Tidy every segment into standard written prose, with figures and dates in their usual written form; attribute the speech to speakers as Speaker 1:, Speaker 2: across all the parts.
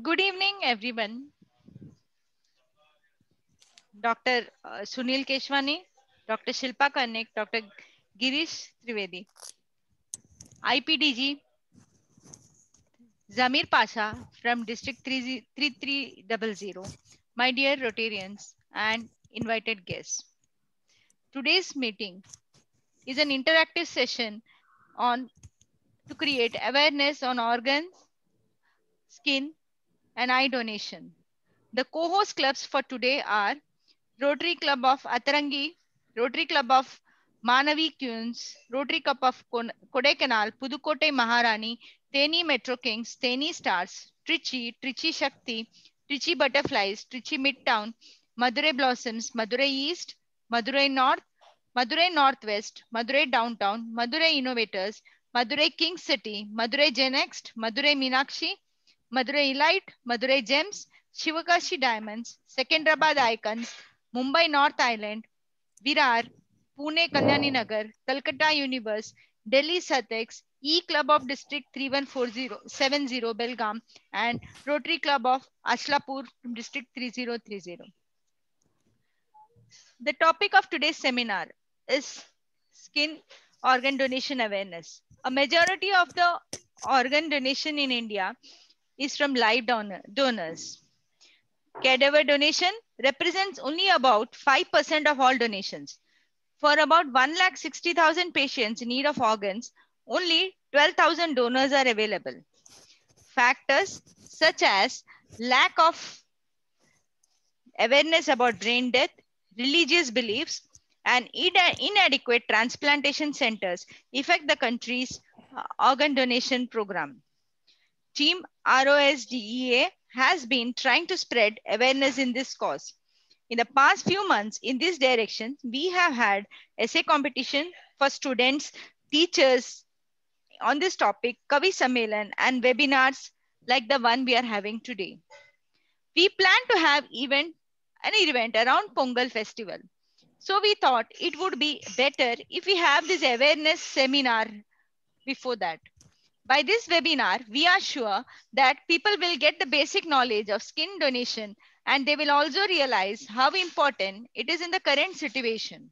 Speaker 1: Good evening, everyone. Dr. Sunil Keshwani, Dr. Shilpa Karnik, Dr. Girish Trivedi, IPDG Zamir Pasha from District 3300, my dear Rotarians and invited guests. Today's meeting is an interactive session on to create awareness on organs, skin, and eye donation. The co-host clubs for today are Rotary Club of Atarangi, Rotary Club of Manavi Queens, Rotary Club of Kodaikanal, Pudukkottai Maharani, Theni Metro Kings, Theni Stars, Trichy, Trichy Shakti, Trichy Butterflies, Trichy Midtown, Madurai Blossoms, Madurai East, Madurai North, Madurai Northwest, Madurai Downtown, Madurai Innovators, Madurai King City, Madurai Genext, Madurai Meenakshi, Madurai Elite, Madurai Gems, Shivakashi Diamonds, Secunderabad Icons, Mumbai North Island, Virar, Pune Kalyani Nagar, Calcutta Universe, Delhi Satex, E Club of District 31470 Belgaum, and Rotary Club of Ashlapur from District 3030. The topic of today's seminar is skin organ donation awareness. A majority of the organ donation in India is from live donors. Cadaver donation represents only about 5% of all donations. For about 1,60,000 patients in need of organs, only 12,000 donors are available. Factors such as lack of awareness about brain death, religious beliefs, and inadequate transplantation centers affect the country's organ donation program. Team ROSDEA has been trying to spread awareness in this cause. In the past few months, in this direction, we have had essay competition for students, teachers on this topic, Kavi Sammelan, and webinars like the one we are having today. We plan to have an event around Pongal festival. So we thought it would be better if we have this awareness seminar before that. By this webinar, we are sure that people will get the basic knowledge of skin donation and they will also realize how important it is in the current situation.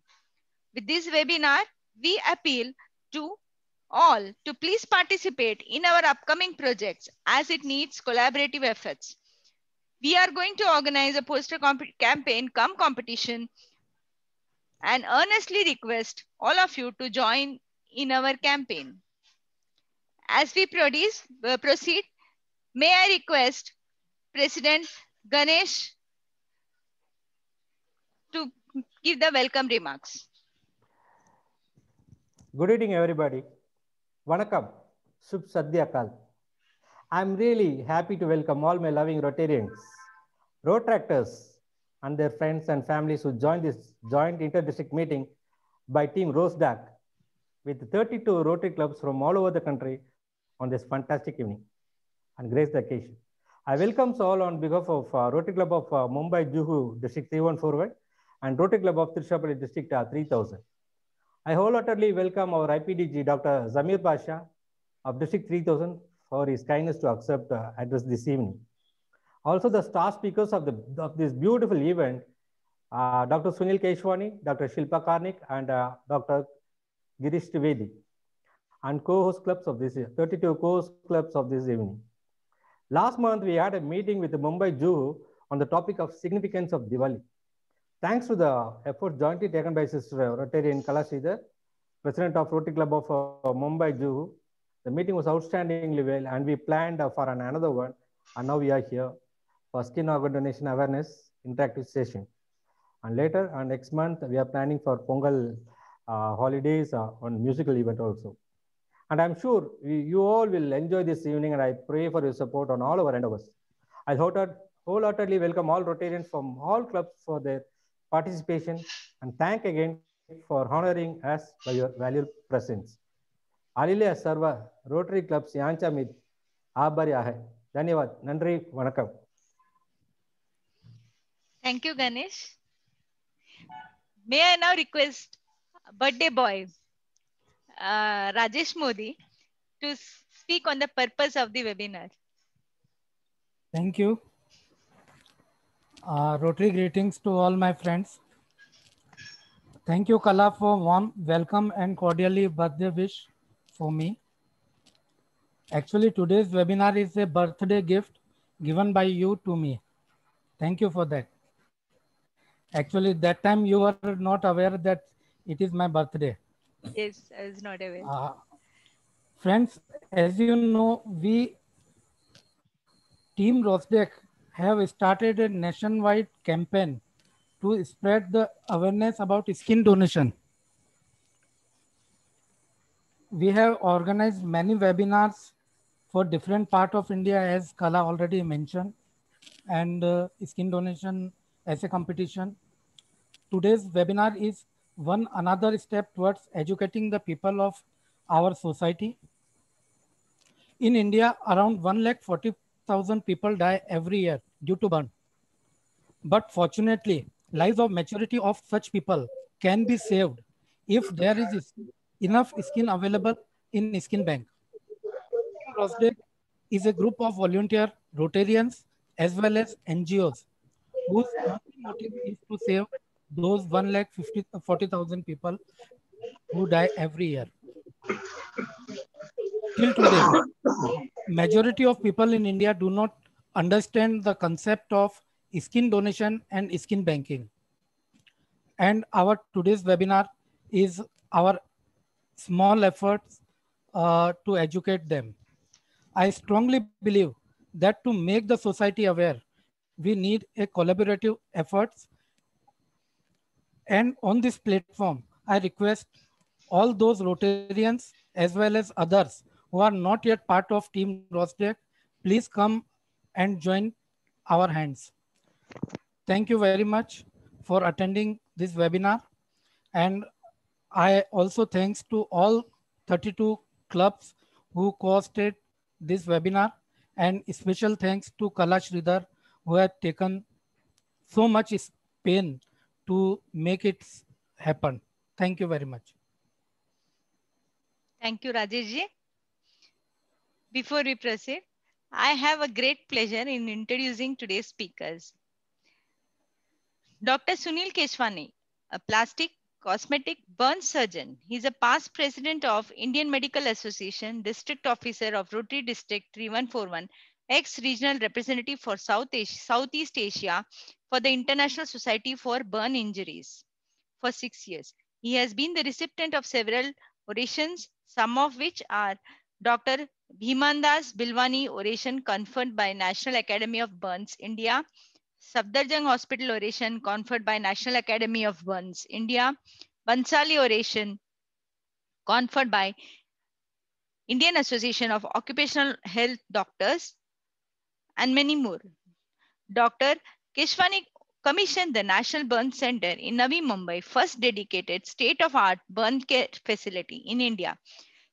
Speaker 1: With this webinar, we appeal to all to please participate in our upcoming projects as it needs collaborative efforts. We are going to organize a poster campaign come competition and earnestly request all of you to join in our campaign. As we proceed, may I request President Ganesh to give the welcome remarks.
Speaker 2: Good evening, everybody. Vanakkam, Shubh Sadhyakal. I'm really happy to welcome all my loving Rotarians, Rotractors, and their friends and families who joined this joint inter-district meeting by Team Rosedac with 32 Rotary clubs from all over the country on this fantastic evening and grace the occasion. I welcome all on behalf of Rotary Club of Mumbai Juhu District 3141 and Rotary Club of Trishapalli District 3000. I wholeheartedly welcome our IPDG Dr. Zamir Pasha of District 3000 for his kindness to accept address this evening. Also, the star speakers of this beautiful event, Dr. Sunil Keshwani, Dr. Shilpa Karnik, and Dr. Girish Trivedi, and co-host clubs of this 32 co-host clubs of this evening. Last month, we had a meeting with the Mumbai Juhu on the topic of significance of Diwali. Thanks to the effort jointly taken by Sister Rotarian Kalasridhar, President of Rotary Club of Mumbai Juhu, the meeting was outstandingly well, and we planned for another one, and now we are here for skin organ donation awareness interactive session. And later, next month, we are planning for Pongal holidays on musical event also. And I'm sure you all will enjoy this evening, and I pray for your support on all our endeavors. I wholeheartedly welcome all Rotarians from all clubs for their participation and thank again for honoring us by your valuable presence. Alilia Sarva Rotary Clubs Yancha Mid Abarya hai. Dhanyavad. Nandri Vanakkam.
Speaker 1: Thank you, Ganesh. May I now request birthday boy Rajesh Modi to speak on the purpose of the webinar.
Speaker 3: Thank you. Rotary greetings to all my friends. Thank you, Kala, for warm welcome and cordially birthday wish for me. Actually, today's webinar is a birthday gift given by you to me. Thank you for that. Actually, that time you were not aware that it is my birthday.
Speaker 1: Yes, I was not aware.
Speaker 3: Friends, as you know, we Team Rosdek have started a nationwide campaign to spread the awareness about skin donation. We have organized many webinars for different part of India, as Kala already mentioned, and skin donation as a competition. Today's webinar is one another step towards educating the people of our society. In India, around 140,000 people die every year due to burn. But fortunately, lives of majority of such people can be saved if there is enough skin available in skin bank. Team Rosdek is a group of volunteer Rotarians as well as NGOs whose only motive is to save those 1,40,000 people who die every year. Till today, majority of people in India do not understand the concept of skin donation and skin banking. And our today's webinar is our small efforts to educate them. I strongly believe that to make the society aware, we need a collaborative efforts. And on this platform, I request all those Rotarians as well as others who are not yet part of Team Rosdek, please come and join our hands. Thank you very much for attending this webinar. And I also thanks to all 32 clubs who hosted this webinar, and special thanks to Kala Sridhar who had taken so much pain to make it happen. Thank you very much.
Speaker 1: Thank you, Rajesh ji. Before we proceed, I have a great pleasure in introducing today's speakers. Dr. Sunil Keshwani, a plastic cosmetic burn surgeon. He's a past president of Indian Medical Association, district officer of Rotary District 3141, ex-regional representative for Southeast Asia for the International Society for Burn Injuries for 6 years. He has been the recipient of several orations, some of which are Dr. Bhimandas Bilwani oration conferred by National Academy of Burns, India, Safdarjung Hospital oration conferred by National Academy of Burns, India, Bansali oration conferred by Indian Association of Occupational Health Doctors, and many more. Dr. Keshwani commissioned the National Burn Center in Navi Mumbai, first dedicated state-of-art burn care facility in India.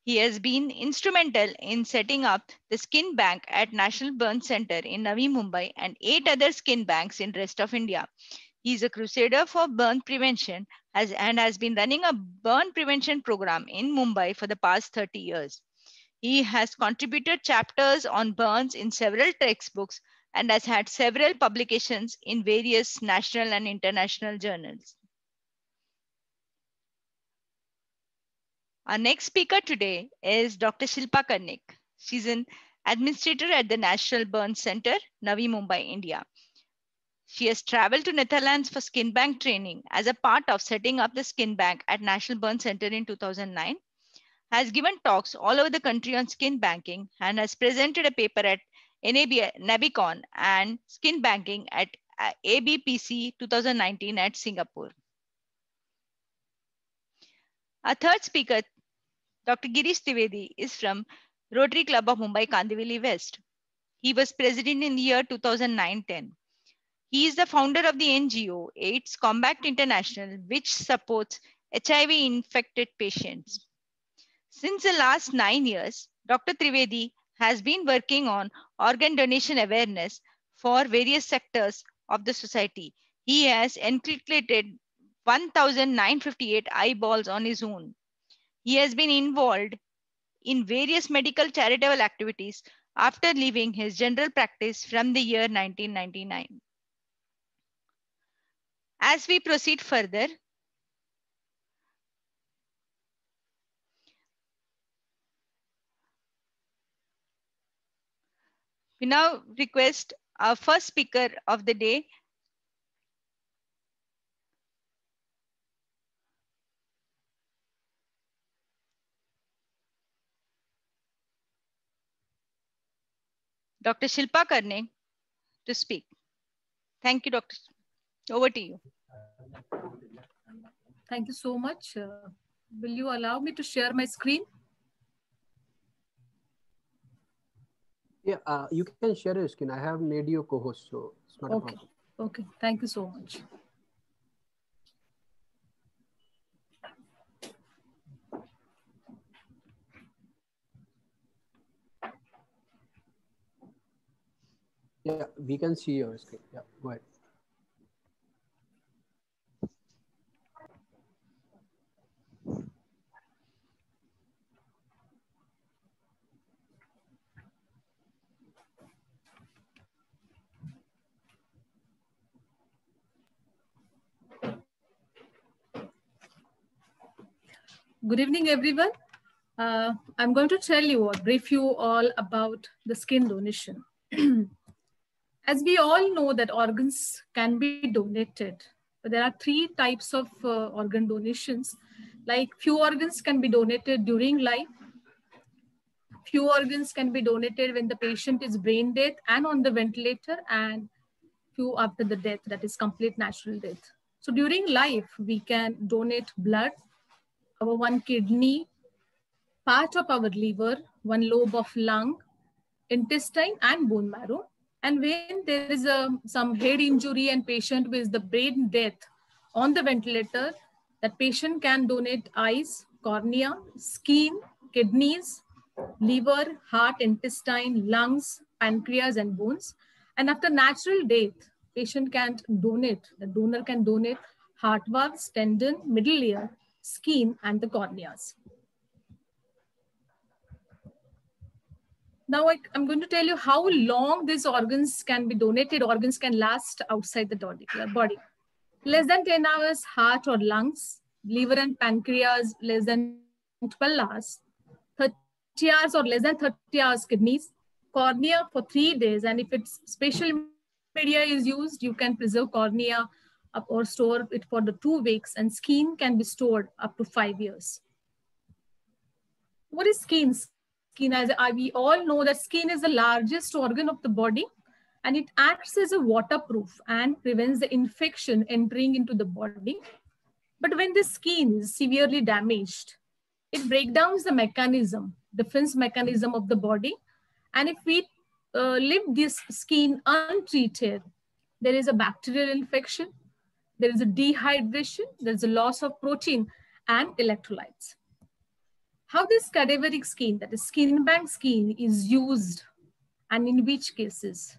Speaker 1: He has been instrumental in setting up the skin bank at National Burn Center in Navi Mumbai and 8 other skin banks in rest of India. He is a crusader for burn prevention and has been running a burn prevention program in Mumbai for the past 30 years. He has contributed chapters on burns in several textbooks and has had several publications in various national and international journals. Our next speaker today is Dr. Shilpa Karnik. She's an administrator at the National Burn Center, Navi Mumbai, India. She has traveled to Netherlands for skin bank training as a part of setting up the skin bank at National Burn Center in 2009, has given talks all over the country on skin banking, and has presented a paper at NABICON and skin banking at ABPC 2019 at Singapore. Our third speaker, Dr. Girish Trivedi, is from Rotary Club of Mumbai Kandivali West. He was president in the year 2009-10. He is the founder of the NGO AIDS Combat International, which supports HIV-infected patients. Since the last 9 years, Dr. Trivedi has been working on organ donation awareness for various sectors of the society. He has inculcated 1,958 eyeballs on his own. He has been involved in various medical charitable activities after leaving his general practice from the year 1999. As we proceed further, we now request our first speaker of the day, Dr. Shilpa Karne, to speak. Thank you, Dr. Over to you.
Speaker 4: Thank you so much. Will you allow me to share my screen?
Speaker 5: Yeah, you can share your screen. I have made you co-host, so it's not a problem.
Speaker 4: Okay, thank you so much.
Speaker 5: Yeah, we can see your screen. Yeah, go ahead.
Speaker 4: Good evening, everyone. I'm going to tell you or brief you all about the skin donation. As we all know that organs can be donated, but there are three types of organ donations. Like few organs can be donated during life. Few organs can be donated when the patient is brain dead and on the ventilator, and few after the death, that is complete natural death. So during life, we can donate blood, our one kidney, part of our liver, one lobe of lung, intestine and bone marrow. And when there is some head injury and patient with the brain death on the ventilator, that patient can donate eyes, cornea, skin, kidneys, liver, heart, intestine, lungs, pancreas and bones. And after natural death, patient can donate, the donor can donate heart valves, tendon, middle ear, skin and the corneas. Now I'm going to tell you how long these organs can be donated. Organs can last outside the body. Less than 10 hours, heart or lungs, liver and pancreas, less than 12 hours, 30 hours or less than 30 hours, kidneys, cornea for 3 days. And if it's special media is used, you can preserve cornea up or store it for the 2 weeks, and skin can be stored up to 5 years. What is skin? Skin, as we all know that skin is the largest organ of the body, and it acts as a waterproof and prevents the infection entering into the body. But when the skin is severely damaged, it breaks down the mechanism, defense mechanism of the body. And if we leave this skin untreated, there is a bacterial infection, there is a dehydration, there's a loss of protein and electrolytes. How this cadaveric skin, that is skin bank skin, is used and in which cases?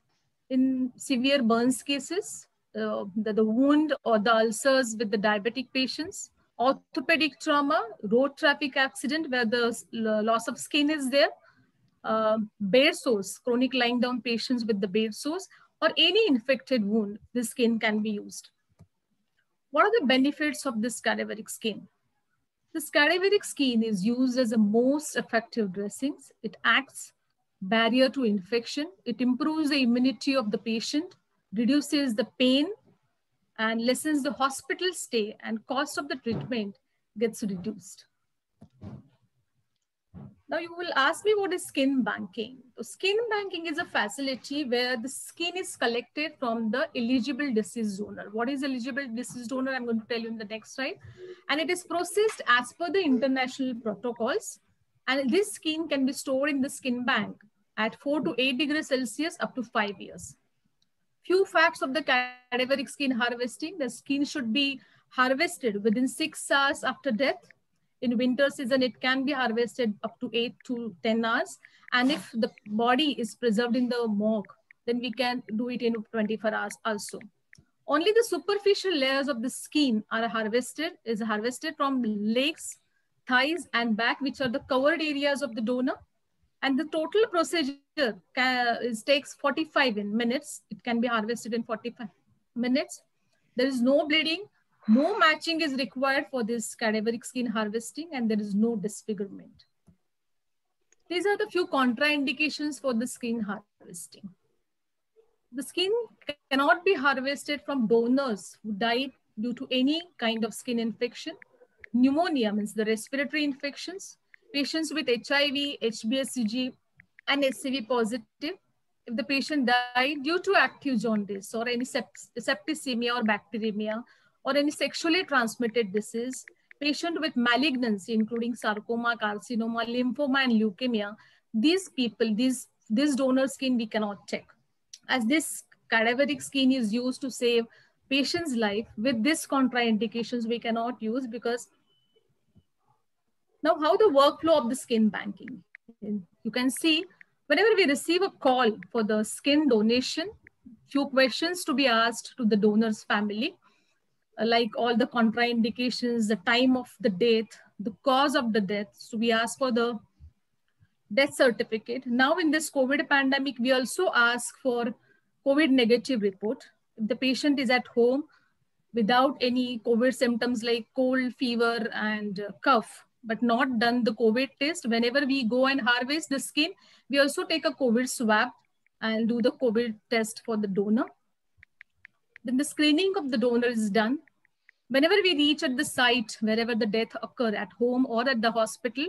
Speaker 4: In severe burns cases, the wound or the ulcers with the diabetic patients, orthopedic trauma, road traffic accident where the loss of skin is there, bed sores, chronic lying down patients with the bed sores, or any infected wound, the skin can be used. What are the benefits of this cadaveric skin? This cadaveric skin is used as a most effective dressings. It acts barrier to infection. It improves the immunity of the patient, reduces the pain, and lessens the hospital stay, and cost of the treatment gets reduced. Now you will ask me, what is skin banking? So skin banking is a facility where the skin is collected from the eligible deceased donor. What is eligible deceased donor? I'm going to tell you in the next slide. And it is processed as per the international protocols. And this skin can be stored in the skin bank at 4 to 8 degrees Celsius up to 5 years. Few facts of the cadaveric skin harvesting. The skin should be harvested within 6 hours after death. In winter season, it can be harvested up to 8 to 10 hours. And if the body is preserved in the morgue, then we can do it in 24 hours also. Only the superficial layers of the skin are harvested from legs, thighs, and back, which are the covered areas of the donor. And the total procedure takes 45 minutes. It can be harvested in 45 minutes. There is no bleeding, no matching is required for this cadaveric skin harvesting, and there is no disfigurement. These are the few contraindications for the skin harvesting. The skin cannot be harvested from donors who died due to any kind of skin infection. Pneumonia means the respiratory infections. Patients with HIV, HBsCG, and HCV positive. If the patient died due to active jaundice or any septicemia or bacteremia or any sexually transmitted disease, patient with malignancy, including sarcoma, carcinoma, lymphoma, and leukemia, these people, this donor skin we cannot take. As this cadaveric skin is used to save patient's life, with this contraindications we cannot use. Because now how the workflow of the skin banking. You can see whenever we receive a call for the skin donation, few questions to be asked to the donor's family, like all the contraindications, the time of the death, the cause of the death. So we ask for the death certificate. Now in this COVID pandemic, we also ask for COVID negative report. If the patient is at home without any COVID symptoms like cold, fever, and cough, but not done the COVID test, whenever we go and harvest the skin, we also take a COVID swab and do the COVID test for the donor. Then the screening of the donor is done. Whenever we reach at the site, wherever the death occur, at home or at the hospital,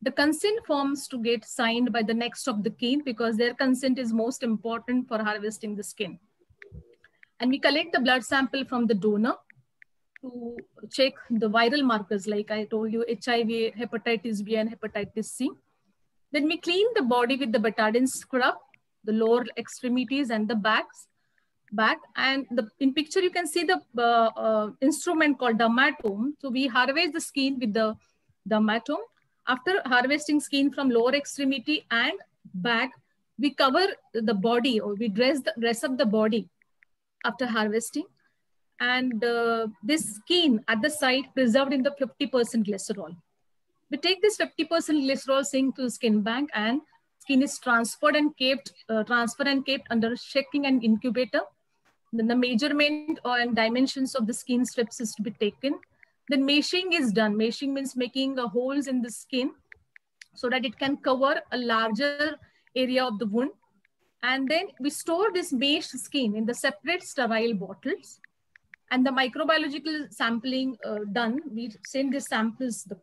Speaker 4: the consent forms to get signed by the next of the kin, because their consent is most important for harvesting the skin. And we collect the blood sample from the donor to check the viral markers, like I told you, HIV, hepatitis B, and hepatitis C. Then we clean the body with the betadine scrub, the lower extremities and the back. And in picture, you can see the instrument called dermatome. So we harvest the skin with the dermatome. After harvesting skin from lower extremity and back, we cover the body, or we dress up the body after harvesting. And this skin at the site preserved in the 50% glycerol. We take this 50% glycerol zinc to the skin bank, and skin is transferred and kept under shaking and incubator. Then the measurement and dimensions of the skin strips is to be taken. Then meshing is done. Meshing means making holes in the skin so that it can cover a larger area of the wound. And then we store this meshed skin in the separate sterile bottles. And the microbiological sampling done, we send the samples, the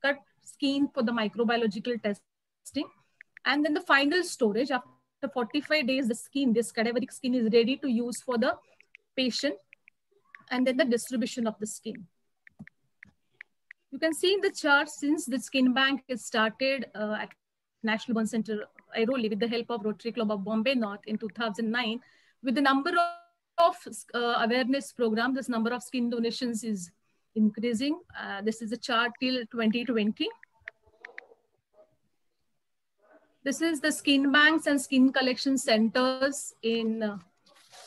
Speaker 4: cut skin for the microbiological testing. And then the final storage, after 45 days, the skin, this cadaveric skin, is ready to use for the patient. And then the distribution of the skin. You can see in the chart, since the skin bank is started at National Burn Center, Airoli, with the help of Rotary Club of Bombay North in 2009, with the number of awareness programs, this number of skin donations is increasing. This is a chart till 2020. This is the skin banks and skin collection centers in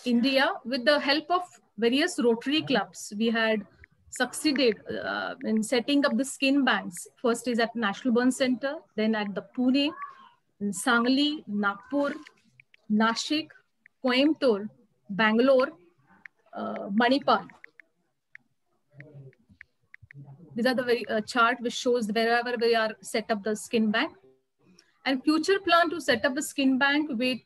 Speaker 4: India. With the help of various Rotary clubs, we had succeeded in setting up the skin banks. First is at National Burn Center, then at the Pune, in Sangli, Nagpur, Nashik, Coimbatore, Bangalore, Manipal. These are the very chart which shows wherever we are set up the skin bank. And future plan to set up a skin bank with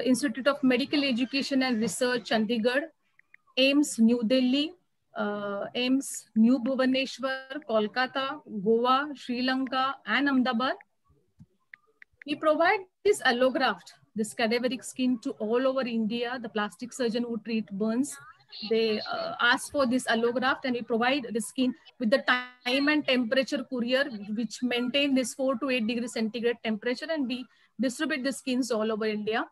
Speaker 4: Institute of Medical Education and Research, Chandigarh, AIIMS, New Delhi, AIIMS, New Bhubaneswar, Kolkata, Goa, Sri Lanka, and Ahmedabad. We provide this allograft, this cadaveric skin, to all over India. The plastic surgeon who treat burns, they ask for this allograft, and we provide the skin with the time and temperature courier, which maintain this 4 to 8 degrees centigrade temperature, and we distribute the skins all over India.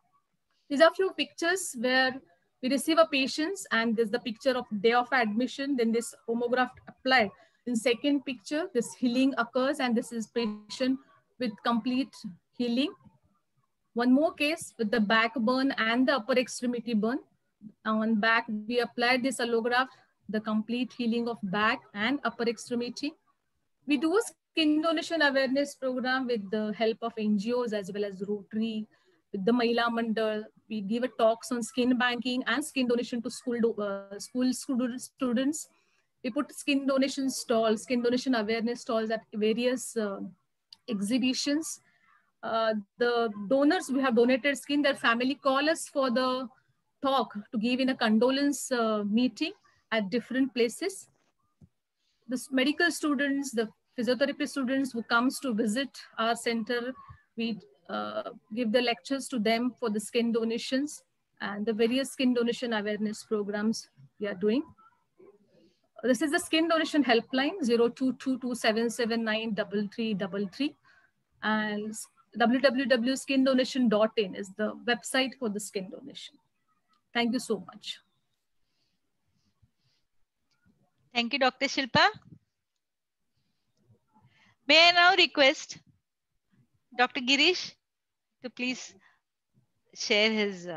Speaker 4: These are few pictures where we receive a patient, and there's the picture of day of admission, then this homograft applied. In second picture, this healing occurs, and this is patient with complete healing. One more case with the back burn and the upper extremity burn. On back, we applied this allograft, the complete healing of back and upper extremity. We do a skin donation awareness program with the help of NGOs as well as Rotary, with the Mahila Mandal. We give a talks on skin banking and skin donation to school students. We put skin donation stalls, skin donation awareness stalls at various exhibitions. The donors who have donated skin, their family call us for the talk to give in a condolence meeting at different places. The medical students, the physiotherapy students who comes to visit our center, we give the lectures to them for the skin donations and the various skin donation awareness programs we are doing. This is the skin donation helpline 022277793333 and www.skindonation.in is the website for the skin donation. Thank you so much.
Speaker 1: Thank you, Dr. Shilpa. May I now request Dr. Girish to please share his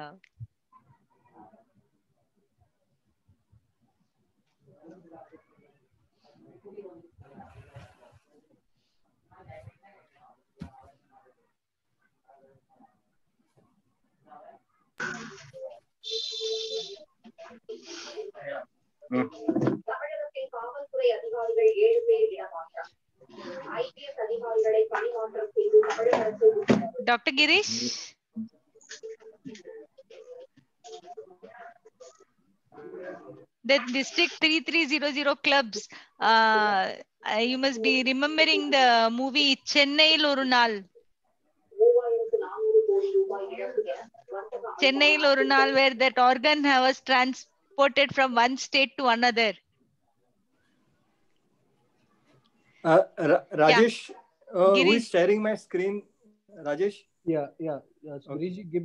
Speaker 1: Dr. Girish? The District 3300 clubs, you must be remembering the movie Chennai Oru Naal. Chennai Oru Naal, where that organ was transported from one state to another.
Speaker 6: Rajesh, who is sharing my screen? Rajesh?
Speaker 5: Yeah. So Girish, give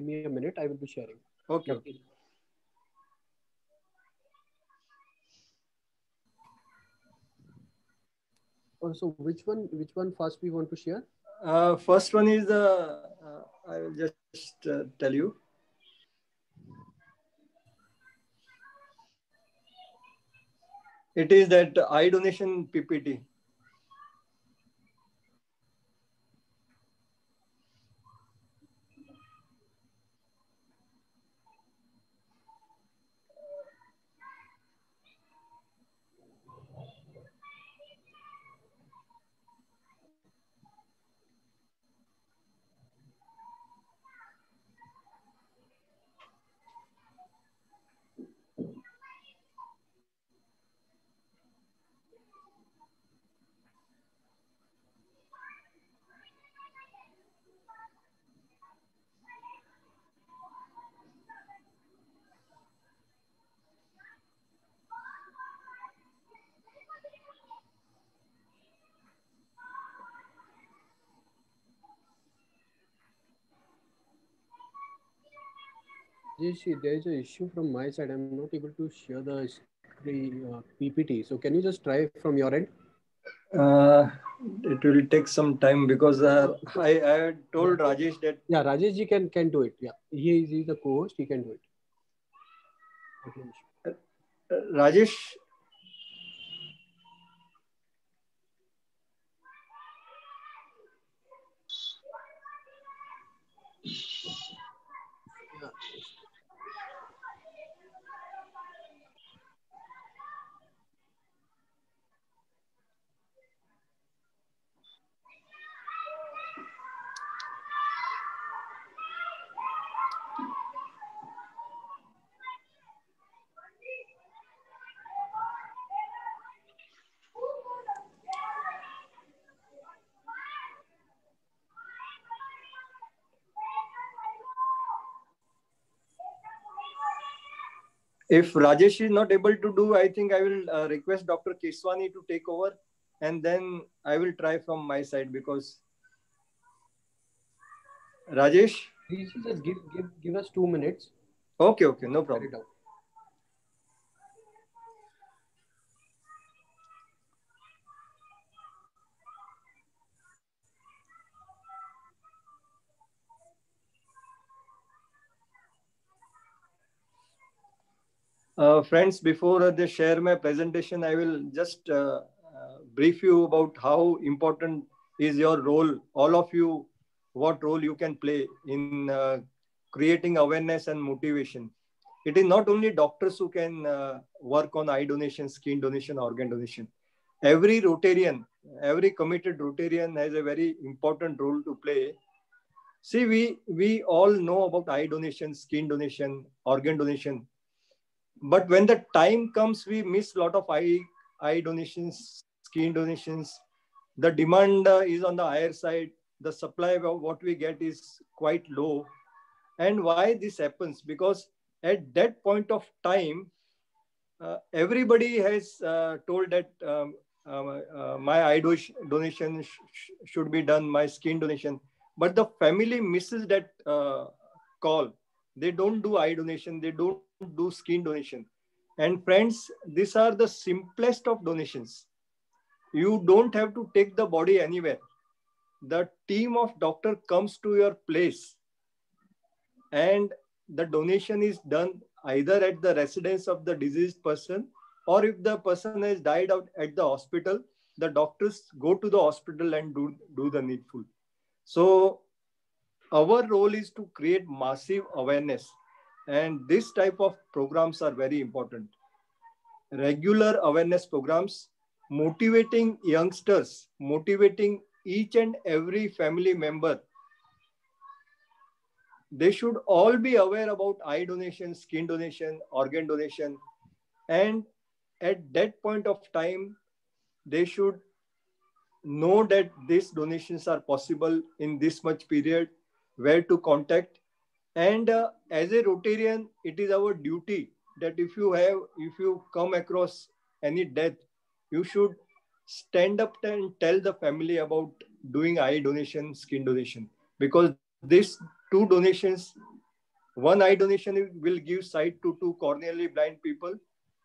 Speaker 5: me a minute. I will be sharing.
Speaker 6: Okay.
Speaker 5: So which one first we want to share?
Speaker 6: First one is the. I will just tell you. It is that eye donation PPT.
Speaker 5: There is an issue from my side. I'm not able to share the screen PPT. So can you just try from your end?
Speaker 6: It will take some time because I told Rajesh that.
Speaker 5: Yeah, Rajesh ji can do it. Yeah, he is the co-host. He can do it. Okay.
Speaker 6: Rajesh.
Speaker 5: Yeah.
Speaker 6: If Rajesh is not able to do, I think I will request Dr. Keswani to take over, and then I will try from my side because Rajesh.
Speaker 5: Please just give us 2 minutes.
Speaker 6: Okay, no problem. Friends, before they share my presentation, I will just brief you about how important is your role, all of you, what role you can play in creating awareness and motivation. It is not only doctors who can work on eye donation, skin donation, organ donation. Every Rotarian, every committed Rotarian has a very important role to play. See, we all know about eye donation, skin donation, organ donation. But when the time comes, we miss a lot of eye donations, skin donations. The demand is on the higher side. The supply of what we get is quite low. And why this happens? Because at that point of time, everybody has told that my donation should be done, my skin donation. But the family misses that call. They don't do eye donation. They don't do skin donation. And friends, these are the simplest of donations. You don't have to take the body anywhere. The team of doctor comes to your place and the donation is done either at the residence of the diseased person, or if the person has died out at the hospital, the doctors go to the hospital and do the needful. So our role is to create massive awareness, and this type of programs are very important. Regular awareness programs, motivating youngsters, motivating each and every family member. They should all be aware about eye donation, skin donation, organ donation. And at that point of time, they should know that these donations are possible in this much period, where to contact. And as a Rotarian, it is our duty that if you come across any death, you should stand up and tell the family about doing eye donation, skin donation. Because these two donations, one eye donation will give sight to 2 corneally blind people,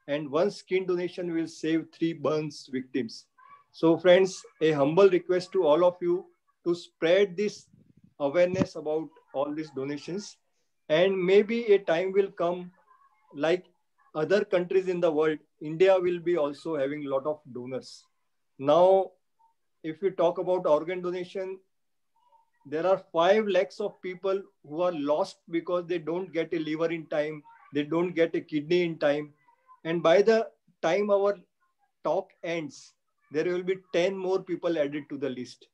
Speaker 6: and one skin donation will save 3 burns victims. So friends, a humble request to all of you to spread this awareness about all these donations. And maybe a time will come, like other countries in the world, India will be also having a lot of donors. Now, if we talk about organ donation, there are 5 lakhs of people who are lost because they don't get a liver in time, they don't get a kidney in time. And by the time our talk ends, there will be 10 more people added to the list.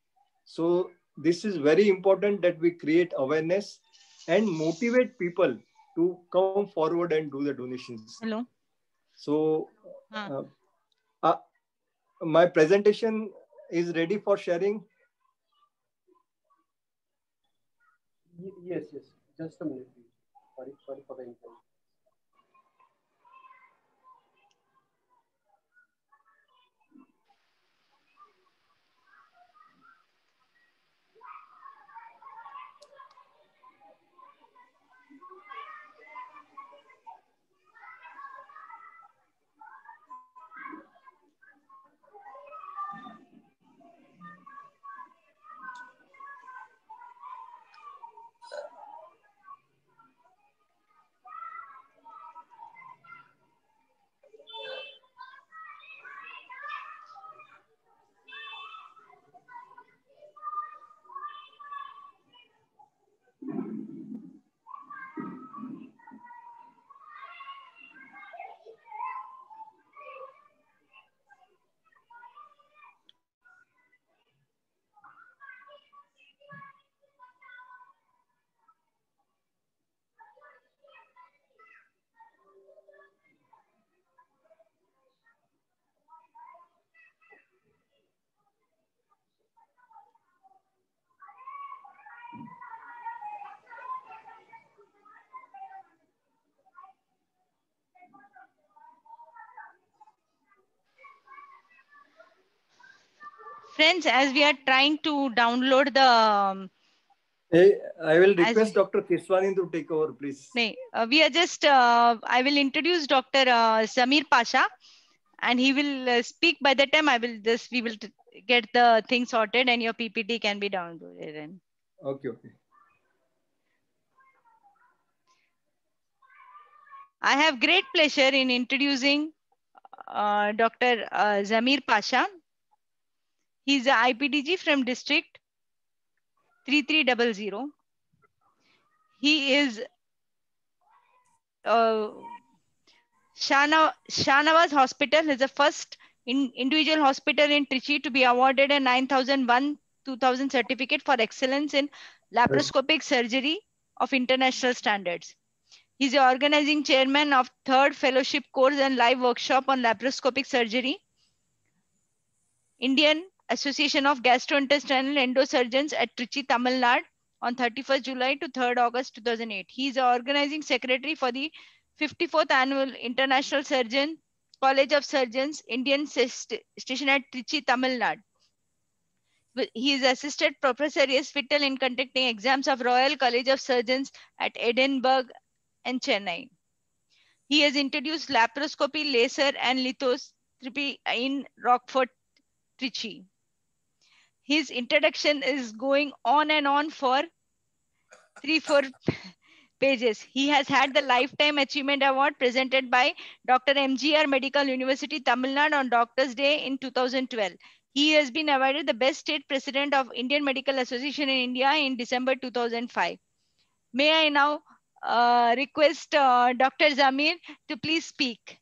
Speaker 6: So this is very important that we create awareness and motivate people to come forward and do the donations.
Speaker 1: Hello.
Speaker 6: So my presentation is ready for sharing.
Speaker 5: Yes. Just a minute, please. Sorry for the interruption.
Speaker 1: Friends, as we are trying to download the...
Speaker 6: I will request Dr. Keswani to take over, please.
Speaker 1: We are just, I will introduce Dr. Zamir Pasha, and he will speak. By the time we will get the thing sorted and your PPT can be downloaded.
Speaker 6: Okay.
Speaker 1: I have great pleasure in introducing Dr. Zamir Pasha. He's a IPDG from district 3300. He is Shahnawaz Hospital is the first individual hospital in Trichy to be awarded a 9001-2000 certificate for excellence in laparoscopic surgery of international standards. He's the organizing chairman of third fellowship course and live workshop on laparoscopic surgery, Indian Association of Gastrointestinal Endosurgeons at Trichy, Tamil Nadu on 31st July to 3rd August 2008. He is the organizing secretary for the 54th Annual International Surgeon College of Surgeons, Indian Station at Trichy, Tamil Nadu. He is assisted Professor S. Vittal in conducting exams of Royal College of Surgeons at Edinburgh and Chennai. He has introduced laparoscopy, laser, and lithoscopy in Rockford, Trichy. His introduction is going on and on for 3-4 pages. He has had the Lifetime Achievement Award presented by Dr. MGR Medical University, Tamil Nadu on Doctors' Day in 2012. He has been awarded the Best State President of Indian Medical Association in India in December 2005. May I now request Dr. Zamir to please speak.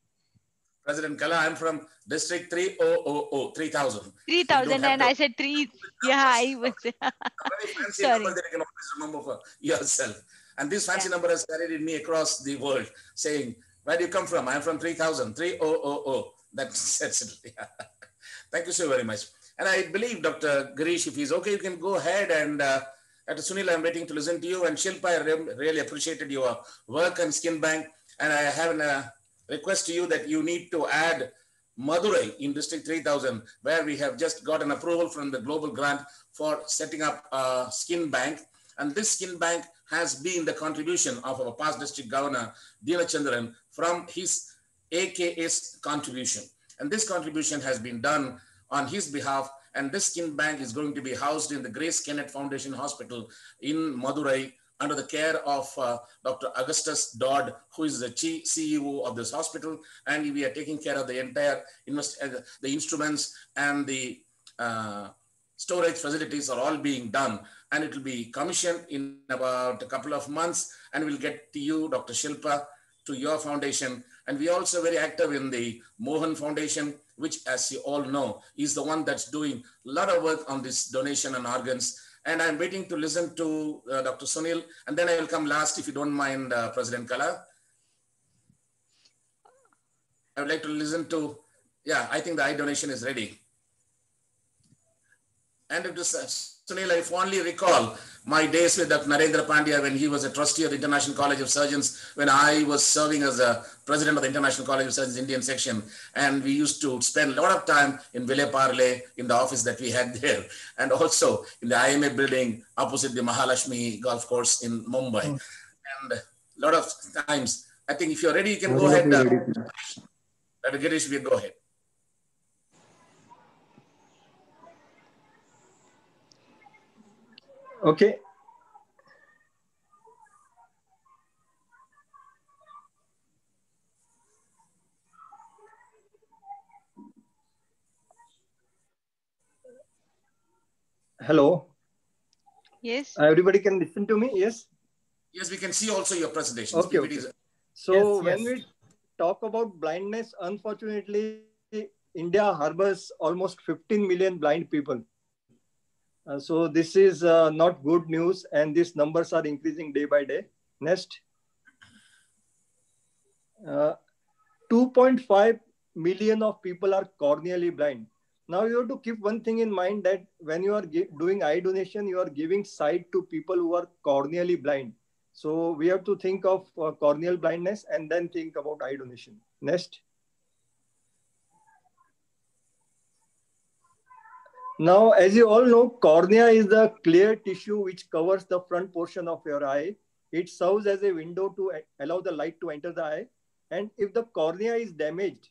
Speaker 7: President Kala, I'm from District 3000.
Speaker 1: 3000, and I said 3. Yeah, I was.
Speaker 7: A very fancy
Speaker 1: Sorry.
Speaker 7: number that you can always remember for yourself. And this fancy number has carried me across the world, saying, where do you come from? I'm from 3000. That sets it. Thank you so very much. And I believe, Dr. Girish, if he's okay, you can go ahead. And Dr. Sunil, I'm waiting to listen to you. And Shilpa, I really appreciated your work on Skin Bank. And I have a request to you that you need to add Madurai in District 3000, where we have just got an approval from the global grant for setting up a skin bank. And this skin bank has been the contribution of our past district governor, Dinachandran, from his AKS contribution. And this contribution has been done on his behalf. And this skin bank is going to be housed in the Grace Kennett Foundation Hospital in Madurai, under the care of Dr. Augustus Dodd, who is the CEO of this hospital. And we are taking care of the entire the instruments and the storage facilities are all being done. And it will be commissioned in about a couple of months. And we'll get to you, Dr. Shilpa, to your foundation. And we are also very active in the Mohan Foundation, which, as you all know, is the one that's doing a lot of work on this donation and organs. And I'm waiting to listen to Dr. Sunil, and then I will come last, if you don't mind, President Kala. I would like to listen to, yeah, I think the eye donation is ready. And it is, Sunil, I fondly recall my days with Dr. Narendra Pandya when he was a trustee of the International College of Surgeons, when I was serving as a president of the International College of Surgeons Indian section. And we used to spend a lot of time in Vile Parle, in the office that we had there, and also in the IMA building opposite the Mahalakshmi golf course in Mumbai. And a lot of times, I think if you're ready, you can go ahead. Dr. Girish, we go ahead.
Speaker 6: Okay. Hello.
Speaker 1: Yes.
Speaker 6: Everybody can listen to me. Yes.
Speaker 7: Yes, we can see also your presentation.
Speaker 6: Okay. Okay. So when we talk about blindness, unfortunately, India harbors almost 15 million blind people. So this is not good news, and these numbers are increasing day by day. Next. 2.5 million of people are corneally blind. Now you have to keep one thing in mind, that when you are doing eye donation, you are giving sight to people who are corneally blind. So we have to think of corneal blindness and then think about eye donation. Next. Now, as you all know, cornea is the clear tissue which covers the front portion of your eye. It serves as a window to allow the light to enter the eye. And if the cornea is damaged,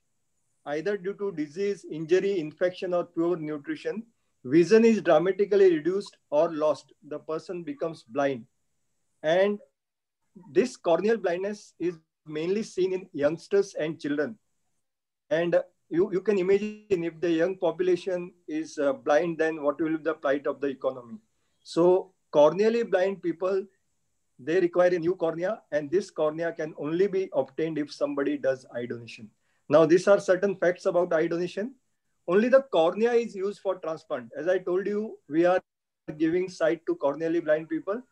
Speaker 6: either due to disease, injury, infection, or poor nutrition, vision is dramatically reduced or lost. The person becomes blind. And this corneal blindness is mainly seen in youngsters and children. And you can imagine if the young population is blind, then what will be the plight of the economy? So corneally blind people, they require a new cornea, and this cornea can only be obtained if somebody does eye donation. Now, these are certain facts about eye donation. Only the cornea is used for transplant. As I told you, we are giving sight to corneally blind people.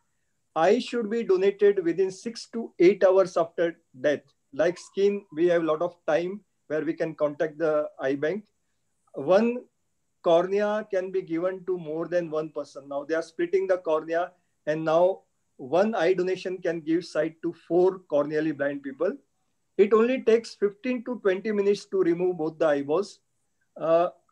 Speaker 6: Eye should be donated within 6 to 8 hours after death. Like skin, we have a lot of time where we can contact the eye bank. One cornea can be given to more than one person. Now they are splitting the cornea, and now one eye donation can give sight to 4 corneally blind people. It only takes 15 to 20 minutes to remove both the eyeballs.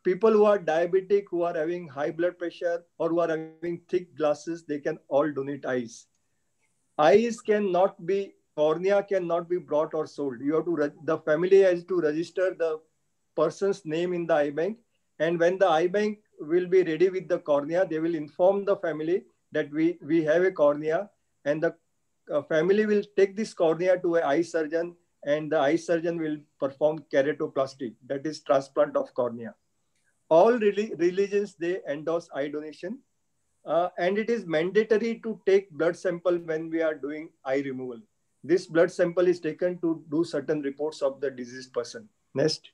Speaker 6: People who are diabetic, who are having high blood pressure, or who are having thick glasses, they can all donate eyes. Eyes cannot be, cornea cannot be brought or sold. You have to, the family has to register the person's name in the eye bank. And when the eye bank will be ready with the cornea, they will inform the family that we have a cornea, and the family will take this cornea to an eye surgeon, and the eye surgeon will perform keratoplasty, that is transplant of cornea. All religions, they endorse eye donation. And it is mandatory to take blood sample when we are doing eye removal. This blood sample is taken to do certain reports of the diseased person. Next.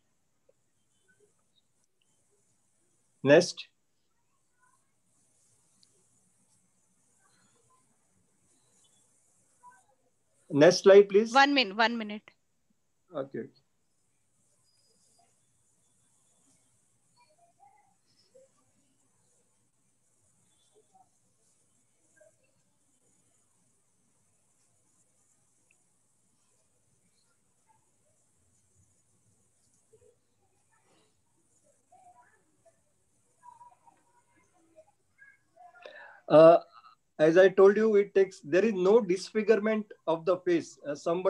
Speaker 6: Next. Next slide, please.
Speaker 1: 1 minute, 1 minute.
Speaker 6: Okay. As I told you, there is no disfigurement of the face. Some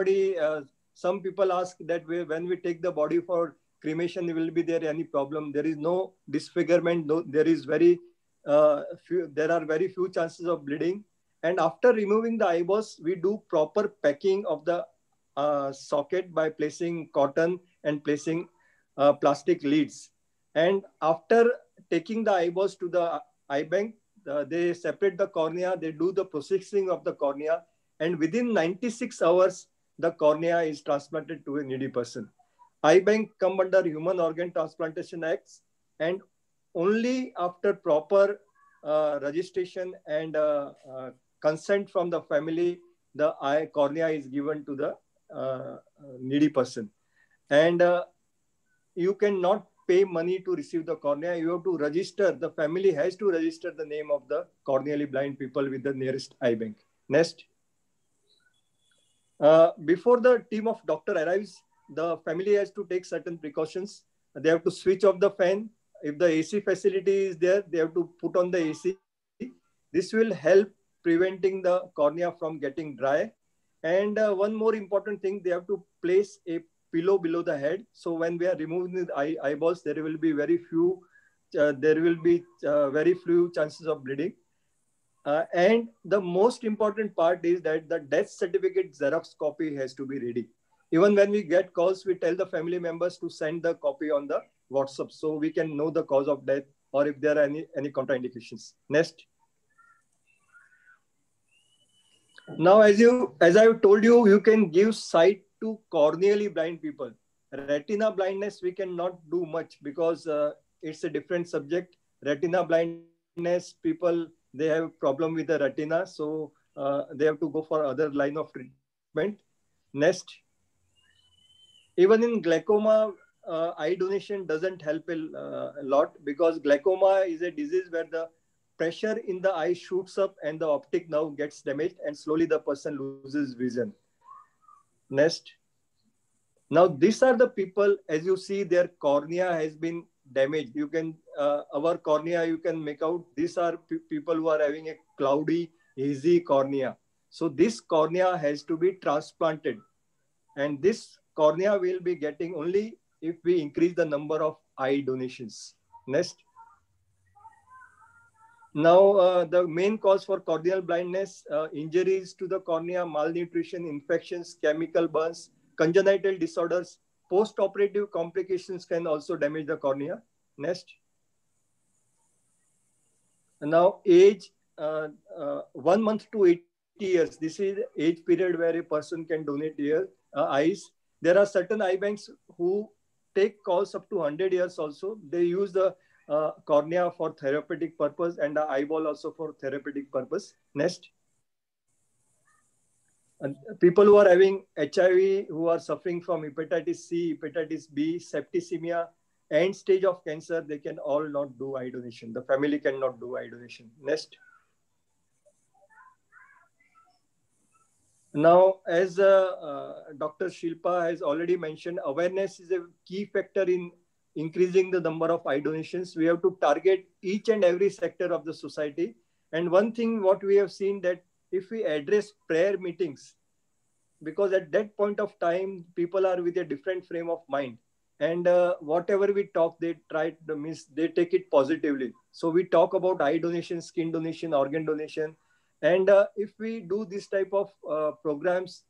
Speaker 6: people ask that when we take the body for cremation, will be there any problem? There is no disfigurement. No, there are very few chances of bleeding. And after removing the eyeballs, we do proper packing of the socket by placing cotton and placing plastic leads. And after taking the eyeballs to the eye bank, they separate the cornea, they do the processing of the cornea, and within 96 hours, the cornea is transplanted to a needy person. Eye bank come under Human Organ Transplantation Acts, and only after proper registration and consent from the family, the cornea is given to the needy person. And you cannot pay money to receive the cornea. You have to register, the family has to register the name of the corneally blind people with the nearest eye bank. Next. Before the team of doctor arrives, the family has to take certain precautions. They have to switch off the fan. If the AC facility is there, they have to put on the AC. This will help preventing the cornea from getting dry. And one more important thing, they have to place a pillow below the head. So when we are removing the eyeballs, there will be very few chances of bleeding. And the most important part is that the death certificate Xerox copy has to be ready. Even when we get calls, we tell the family members to send the copy on the WhatsApp so we can know the cause of death or if there are any contraindications. Next. Now, as I have told you, you can give sight to corneally blind people. Retina blindness, we cannot do much because it's a different subject. Retina blindness, people, they have problem with the retina. So they have to go for other line of treatment. Next. Even in glaucoma, eye donation doesn't help a lot because glaucoma is a disease where the pressure in the eye shoots up and the optic nerve gets damaged and slowly the person loses vision. Next. Now, these are the people, as you see, their cornea has been damaged. You can, our cornea, you can make out, these are people who are having a cloudy, hazy cornea. So this cornea has to be transplanted. And this cornea will be getting only if we increase the number of eye donations. Next. Now, the main cause for corneal blindness, injuries to the cornea, malnutrition, infections, chemical burns, congenital disorders, post-operative complications can also damage the cornea. Next. Now, age 1 month to 80 years. This is age period where a person can donate eyes. There are certain eye banks who take calls up to 100 years also. They use the cornea for therapeutic purpose and the eyeball also for therapeutic purpose. Next. People who are having HIV, who are suffering from hepatitis C, hepatitis B, septicemia, end stage of cancer, they can all not do eye donation. The family cannot do eye donation. Next. Now, as Dr. Shilpa has already mentioned, awareness is a key factor in increasing the number of eye donations. We have to target each and every sector of the society. And one thing what we have seen that if we address prayer meetings, because at that point of time, people are with a different frame of mind. And whatever we talk, they they take it positively. So we talk about eye donation, skin donation, organ donation. And if we do this type of programs,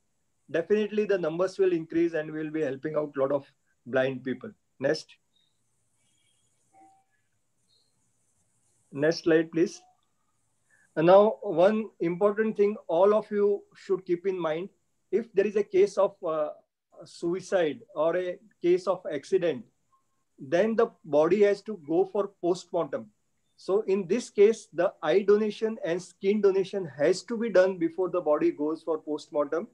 Speaker 6: definitely the numbers will increase and we'll be helping out a lot of blind people. Next. Next slide, please. And now, one important thing all of you should keep in mind, if there is a case of suicide or a case of accident, then the body has to go for postmortem. So in this case, the eye donation and skin donation has to be done before the body goes for postmortem.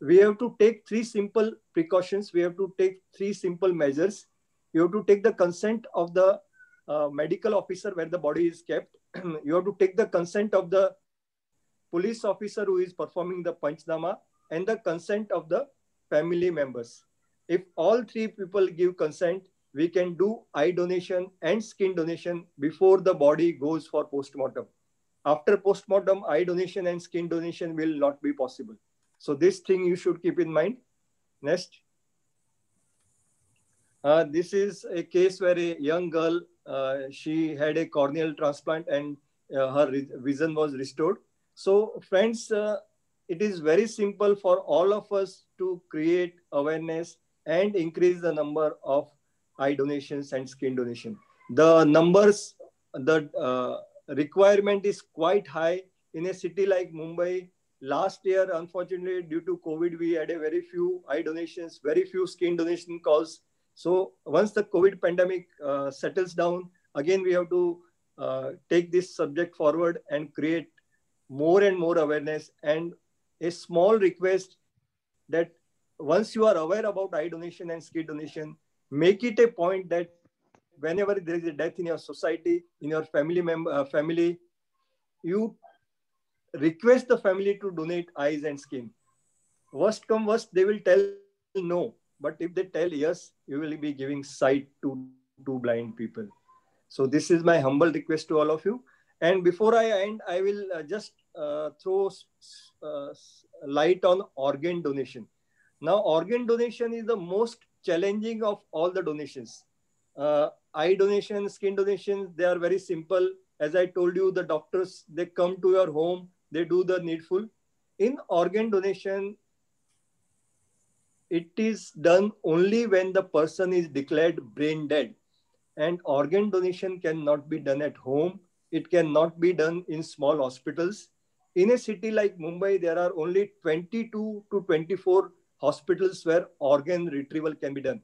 Speaker 6: We have to take 3 simple precautions. We have to take 3 simple measures. You have to take the consent of the medical officer where the body is kept. You have to take the consent of the police officer who is performing the panchnama and the consent of the family members. If all 3 people give consent, we can do eye donation and skin donation before the body goes for postmortem. After postmortem, eye donation and skin donation will not be possible. So this thing you should keep in mind. Next. This is a case where a young girl, she had a corneal transplant and her vision was restored. So friends, it is very simple for all of us to create awareness and increase the number of eye donations and skin donation. The numbers, the requirement is quite high in a city like Mumbai. Last year, unfortunately, due to COVID, we had a very few eye donations, very few skin donation calls. So once the COVID pandemic settles down, again, we have to take this subject forward and create more and more awareness. And a small request that once you are aware about eye donation and skin donation, make it a point that whenever there is a death in your society, in your family, you request the family to donate eyes and skin. Worst come worst, they will tell no. But if they tell yes, you will be giving sight to blind people. So this is my humble request to all of you. And before I end, I will just throw light on organ donation. Now, organ donation is the most challenging of all the donations. Eye donation, skin donation, they are very simple. As I told you, the doctors, they come to your home, they do the needful. In organ donation, it is done only when the person is declared brain dead. And organ donation cannot be done at home. It cannot be done in small hospitals. In a city like Mumbai, there are only 22 to 24 hospitals where organ retrieval can be done.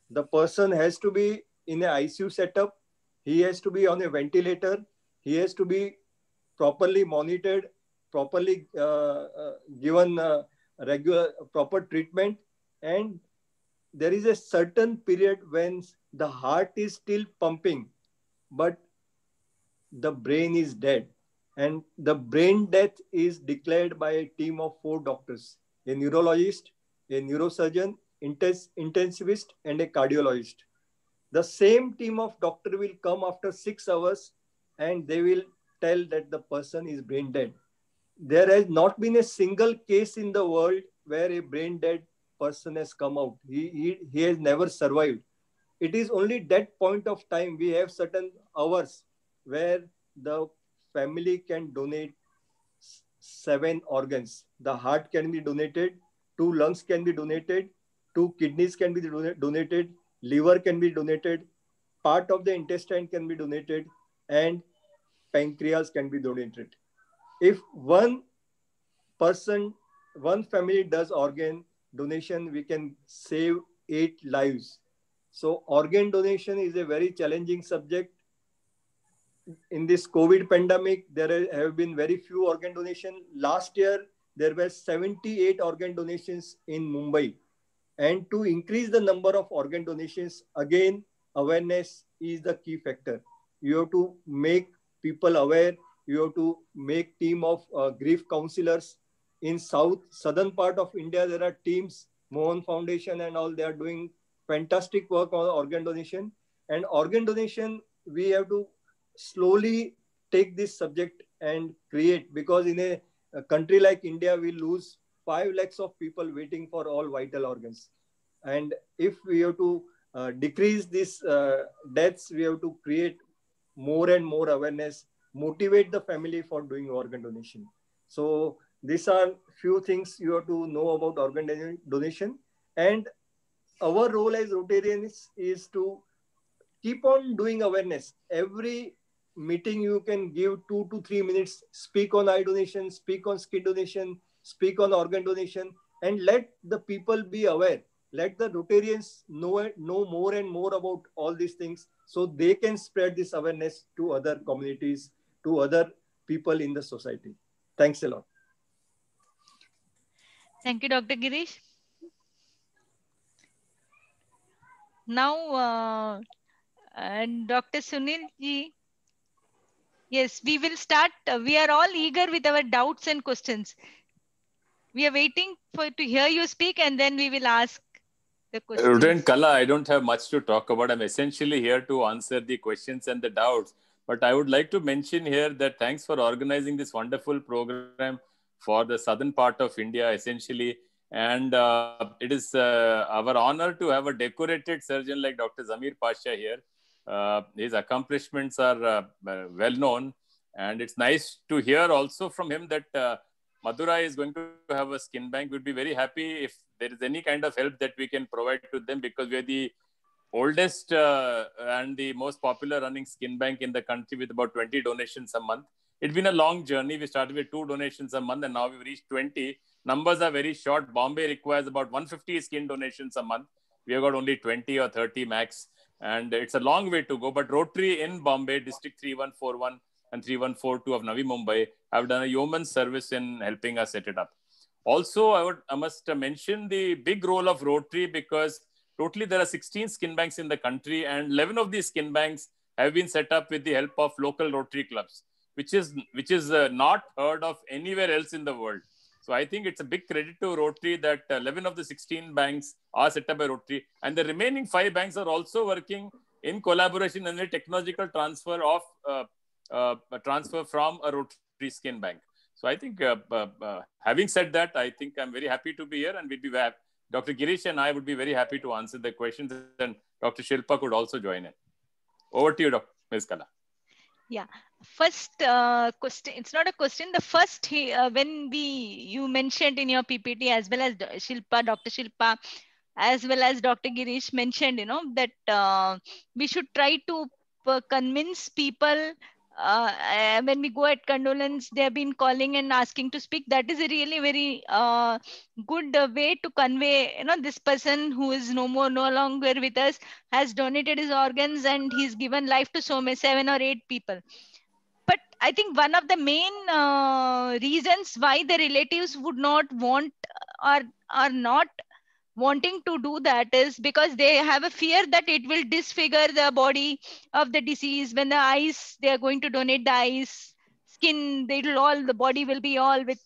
Speaker 6: The person has to be in an ICU setup. He has to be on a ventilator. He has to be properly monitored, properly given proper treatment. And there is a certain period when the heart is still pumping, but the brain is dead. And the brain death is declared by a team of 4 doctors, a neurologist, a neurosurgeon, intensivist, and a cardiologist. The same team of doctor will come after 6 hours and they will tell that the person is brain dead. There has not been a single case in the world where a brain dead person has come out. He has never survived. It is only that point of time we have certain hours where the family can donate 7 organs. The heart can be donated, 2 lungs can be donated, 2 kidneys can be donated, liver can be donated, part of the intestine can be donated, and pancreas can be donated. If one person, one family does organ donation, we can save 8 lives. So organ donation is a very challenging subject. In this COVID pandemic, there have been very few organ donation. Last year, there were 78 organ donations in Mumbai. And to increase the number of organ donations, again, awareness is the key factor. You have to make people aware. You have to make team of grief counselors. In southern part of India, there are teams, Mohan Foundation and all, they are doing fantastic work on organ donation. And organ donation, we have to slowly take this subject and create, because in a country like India, we lose 5 lakhs of people waiting for all vital organs. And if we have to decrease these deaths, we have to create more and more awareness, motivate the family for doing organ donation. So these are few things you have to know about organ donation. And our role as Rotarians is to keep on doing awareness. Every meeting you can give 2 to 3 minutes, speak on eye donation, speak on skin donation, speak on organ donation, and let the people be aware. Let the Rotarians know more and more about all these things, so they can spread this awareness to other communities, to other people in the society. Thanks a lot.
Speaker 1: Thank you, Dr. Girish. Now, Dr. Sunil ji. Yes, we will start. We are all eager with our doubts and questions. We are waiting to hear you speak, and then we will ask the questions.
Speaker 8: Rotarian Kala, I don't have much to talk about. I'm essentially here to answer the questions and the doubts. But I would like to mention here that thanks for organizing this wonderful program for the southern part of India, essentially. And it is our honor to have a decorated surgeon like Dr. Zamir Pasha here. His accomplishments are well known. And it's nice to hear also from him that Madurai is going to have a skin bank. We'd be very happy if there is any kind of help that we can provide to them, because we are the oldest and the most popular running skin bank in the country with about 20 donations a month. It's been a long journey. We started with 2 donations a month and now we've reached 20. Numbers are very short. Bombay requires about 150 skin donations a month. We have got only 20 or 30 max. And it's a long way to go. But Rotary in Bombay, District 3141 and 3142 of Navi Mumbai have done a yeoman's service in helping us set it up. Also, I must mention the big role of Rotary, because totally there are 16 skin banks in the country, and 11 of these skin banks have been set up with the help of local Rotary clubs, which is not heard of anywhere else in the world. So I think it's a big credit to Rotary that 11 of the 16 banks are set up by Rotary, and the remaining 5 banks are also working in collaboration in the technological transfer of transfer from a Rotary skin bank. So I think, having said that, I think I'm very happy to be here, and we'd be Dr. Girish and I would be very happy to answer the questions, and Dr. Shilpa could also join in. Over to you, Ms. Kala.
Speaker 1: Yeah, first question. It's not a question. The first when you mentioned in your PPT, as well as Shilpa, Dr. Shilpa, as well as Dr. Girish mentioned, that we should try to convince people. When we go at condolence, they have been calling and asking to speak. That is a really very good way to convey, this person who is no longer with us has donated his organs and he's given life to 7 or 8 people. But I think one of the main reasons why the relatives would not want or are not wanting to do that is because they have a fear that it will disfigure the body of the deceased. When the eyes, they are going to donate the eyes, skin, the body will be all with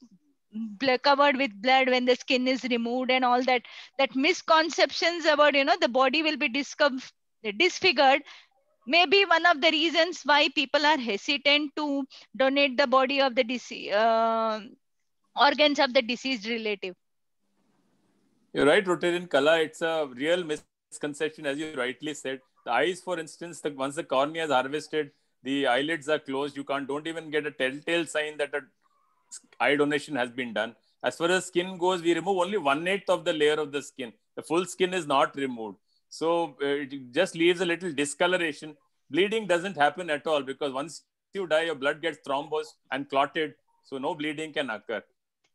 Speaker 1: covered with blood when the skin is removed, and all that misconceptions about, the body will be disfigured may be one of the reasons why people are hesitant to donate the body of the organs of the deceased relative.
Speaker 8: You're right, Rotarian Kala. It's a real misconception, as you rightly said. The eyes, for instance, once the cornea is harvested, the eyelids are closed. You don't even get a telltale sign that an eye donation has been done. As far as skin goes, we remove only 1/8 of the layer of the skin. the full skin is not removed. So it just leaves a little discoloration. Bleeding doesn't happen at all because once you die, your blood gets thrombosed and clotted. So no bleeding can occur.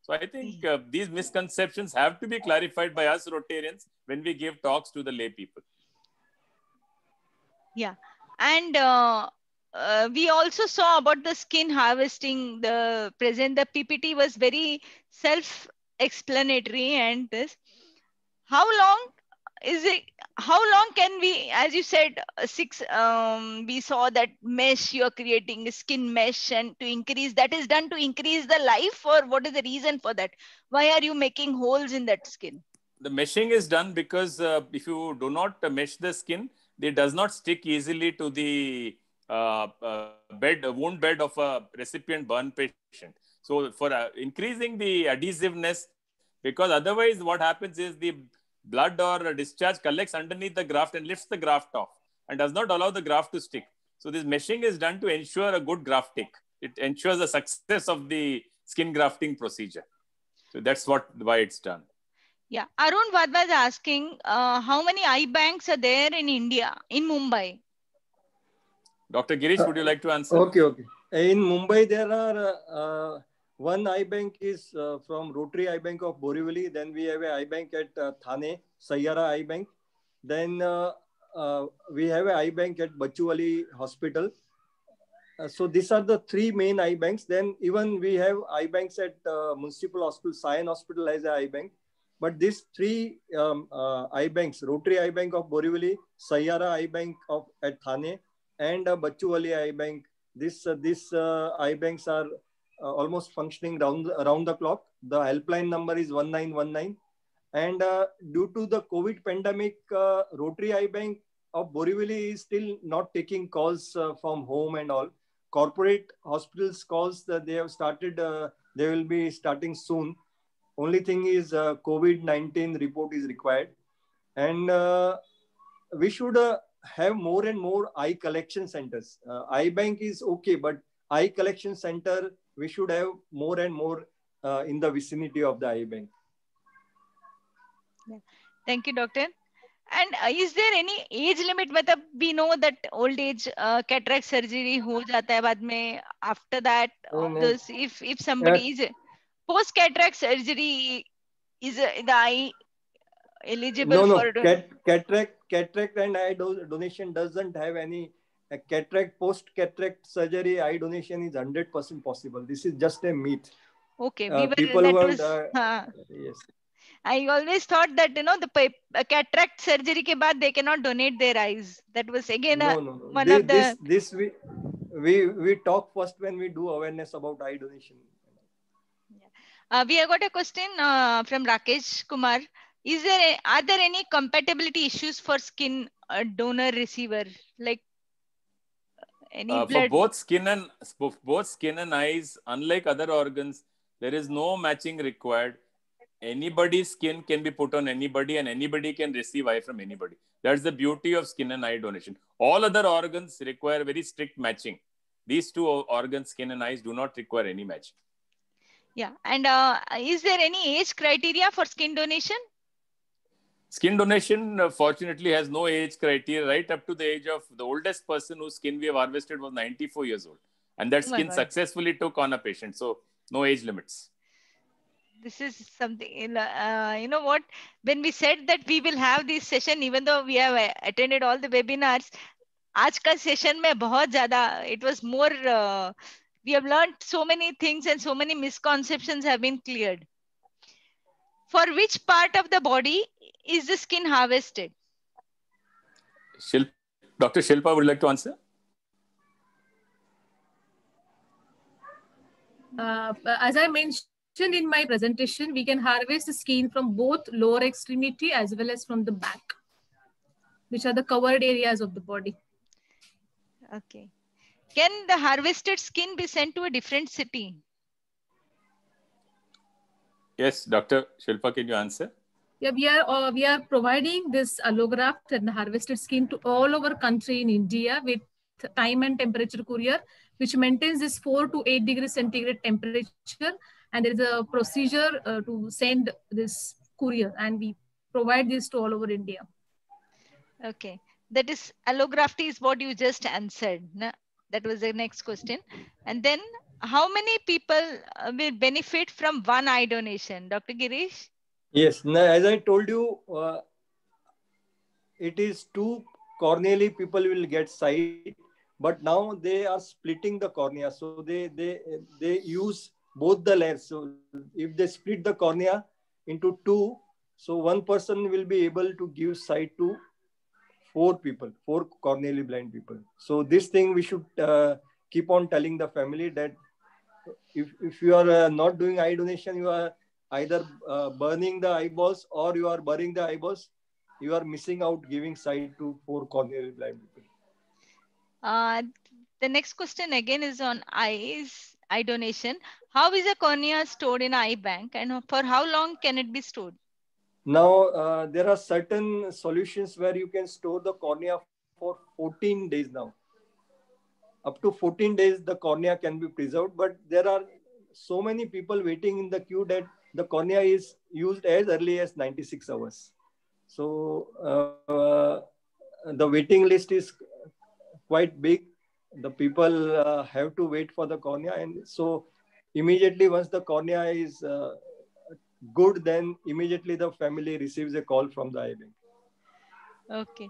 Speaker 8: So I think these misconceptions have to be clarified by us Rotarians when we give talks to the lay people.
Speaker 1: Yeah. And we also saw about the skin harvesting. The PPT was very self-explanatory, and this. How long is it? How long can we, as you said, we saw that mesh you're creating, skin mesh, and to increase, that is done to increase the life, or what is the reason for that? Why are you making holes in that skin?
Speaker 8: The meshing is done because if you do not mesh the skin, it does not stick easily to the wound bed of a recipient burn patient. So for increasing the adhesiveness, because otherwise what happens is the blood or discharge collects underneath the graft and lifts the graft off and does not allow the graft to stick. So this meshing is done to ensure a good grafting. It ensures the success of the skin grafting procedure. So that's why it's done.
Speaker 1: Yeah, Arun Vadva is asking, how many eye banks are there in India, in Mumbai?
Speaker 8: Dr. Girish, would you like to answer?
Speaker 6: Okay. In Mumbai, there are one eye bank is from Rotary Eye Bank of Borivali. Then we have an eye bank at Thane, Sayyara Eye Bank. Then we have an eye bank at Bachuwali Hospital. So these are the three main eye banks. Then even we have eye banks at Municipal Hospital, Sion Hospital has an eye bank. But these three eye banks, Rotary Eye Bank of Borivali, Sayyara Eye Bank at Thane, and Bachuwali Eye Bank, these eye banks are almost functioning around the clock. The helpline number is 1919. And due to the COVID pandemic, Rotary Eye Bank of Borivali is still not taking calls from home and all. Corporate hospitals calls that they have started, they will be starting soon. Only thing is COVID-19 report is required. And we should have more and more eye collection centers. Eye bank is okay, but eye collection center, we should have more and more in the vicinity of the eye bank.
Speaker 1: Yeah. Thank you, doctor. And is there any age limit? We know that old age cataract surgery ho jata hai baad mein. After that, if somebody is post cataract surgery, is the eye eligible for
Speaker 6: cataract and eye donation doesn't have any cataract. Post cataract surgery eye donation is 100% possible. This is just a myth.
Speaker 1: Okay,
Speaker 6: yes.
Speaker 1: I always thought that the cataract surgery ke baad they cannot donate their eyes. That was again one of the.
Speaker 6: This we talk first when we do awareness about eye donation.
Speaker 1: We have got a question from Rakesh Kumar. Are there any compatibility issues for skin donor receiver, like any blood?
Speaker 8: For both skin and eyes, unlike other organs, there is no matching required. Anybody's skin can be put on anybody, and anybody can receive eye from anybody. That's the beauty of skin and eye donation. All other organs require very strict matching. These two organs, skin and eyes, do not require any matching.
Speaker 1: Yeah, and is there any age criteria for skin donation?
Speaker 8: Skin donation, fortunately, has no age criteria, right up to the age of the oldest person whose skin we have harvested was 94 years old. And that skin successfully took on a patient. So no age limits.
Speaker 1: This is something, you know what, when we said that we will have this session, even though we have attended all the webinars, aaj ka session mein bahut zyada, it was more, we have learned so many things and so many misconceptions have been cleared. For which part of the body is the skin harvested?
Speaker 8: Dr. Shilpa would like to answer.
Speaker 4: As I mentioned in my presentation, we can harvest the skin from both lower extremity as well as from the back, which are the covered areas of the body.
Speaker 1: Okay. Can the harvested skin be sent to a different city?
Speaker 8: Yes, Dr. Shilpa, can you answer?
Speaker 4: Yeah, we are providing this allograft and harvested skin to all over country in India with time and temperature courier, which maintains this 4 to 8 degrees centigrade temperature. And there is a procedure to send this courier, and we provide this to all over India.
Speaker 1: Okay. That is allografty is what you just answered. That was the next question. And then how many people will benefit from one eye donation? Dr. Girish?
Speaker 6: Yes. Now, as I told you, it is two corneally people will get sight, but now they are splitting the cornea. So they use both the layers. So if they split the cornea into two, so one person will be able to give sight to four corneally blind people. So this thing we should keep on telling the family that if you are not doing eye donation, you are either burning the eyeballs or you are burying the eyeballs. You are missing out giving sight to four corneally blind people.
Speaker 1: The next question again is on eye donation. How is a cornea stored in eye bank and for how long can it be stored?
Speaker 6: Now, there are certain solutions where you can store the cornea for 14 days now. Up to 14 days, the cornea can be preserved, but there are so many people waiting in the queue that the cornea is used as early as 96 hours. So the waiting list is quite big. The people have to wait for the cornea. And so immediately once the cornea is good, then immediately the family receives a call from the eye bank.
Speaker 1: Okay.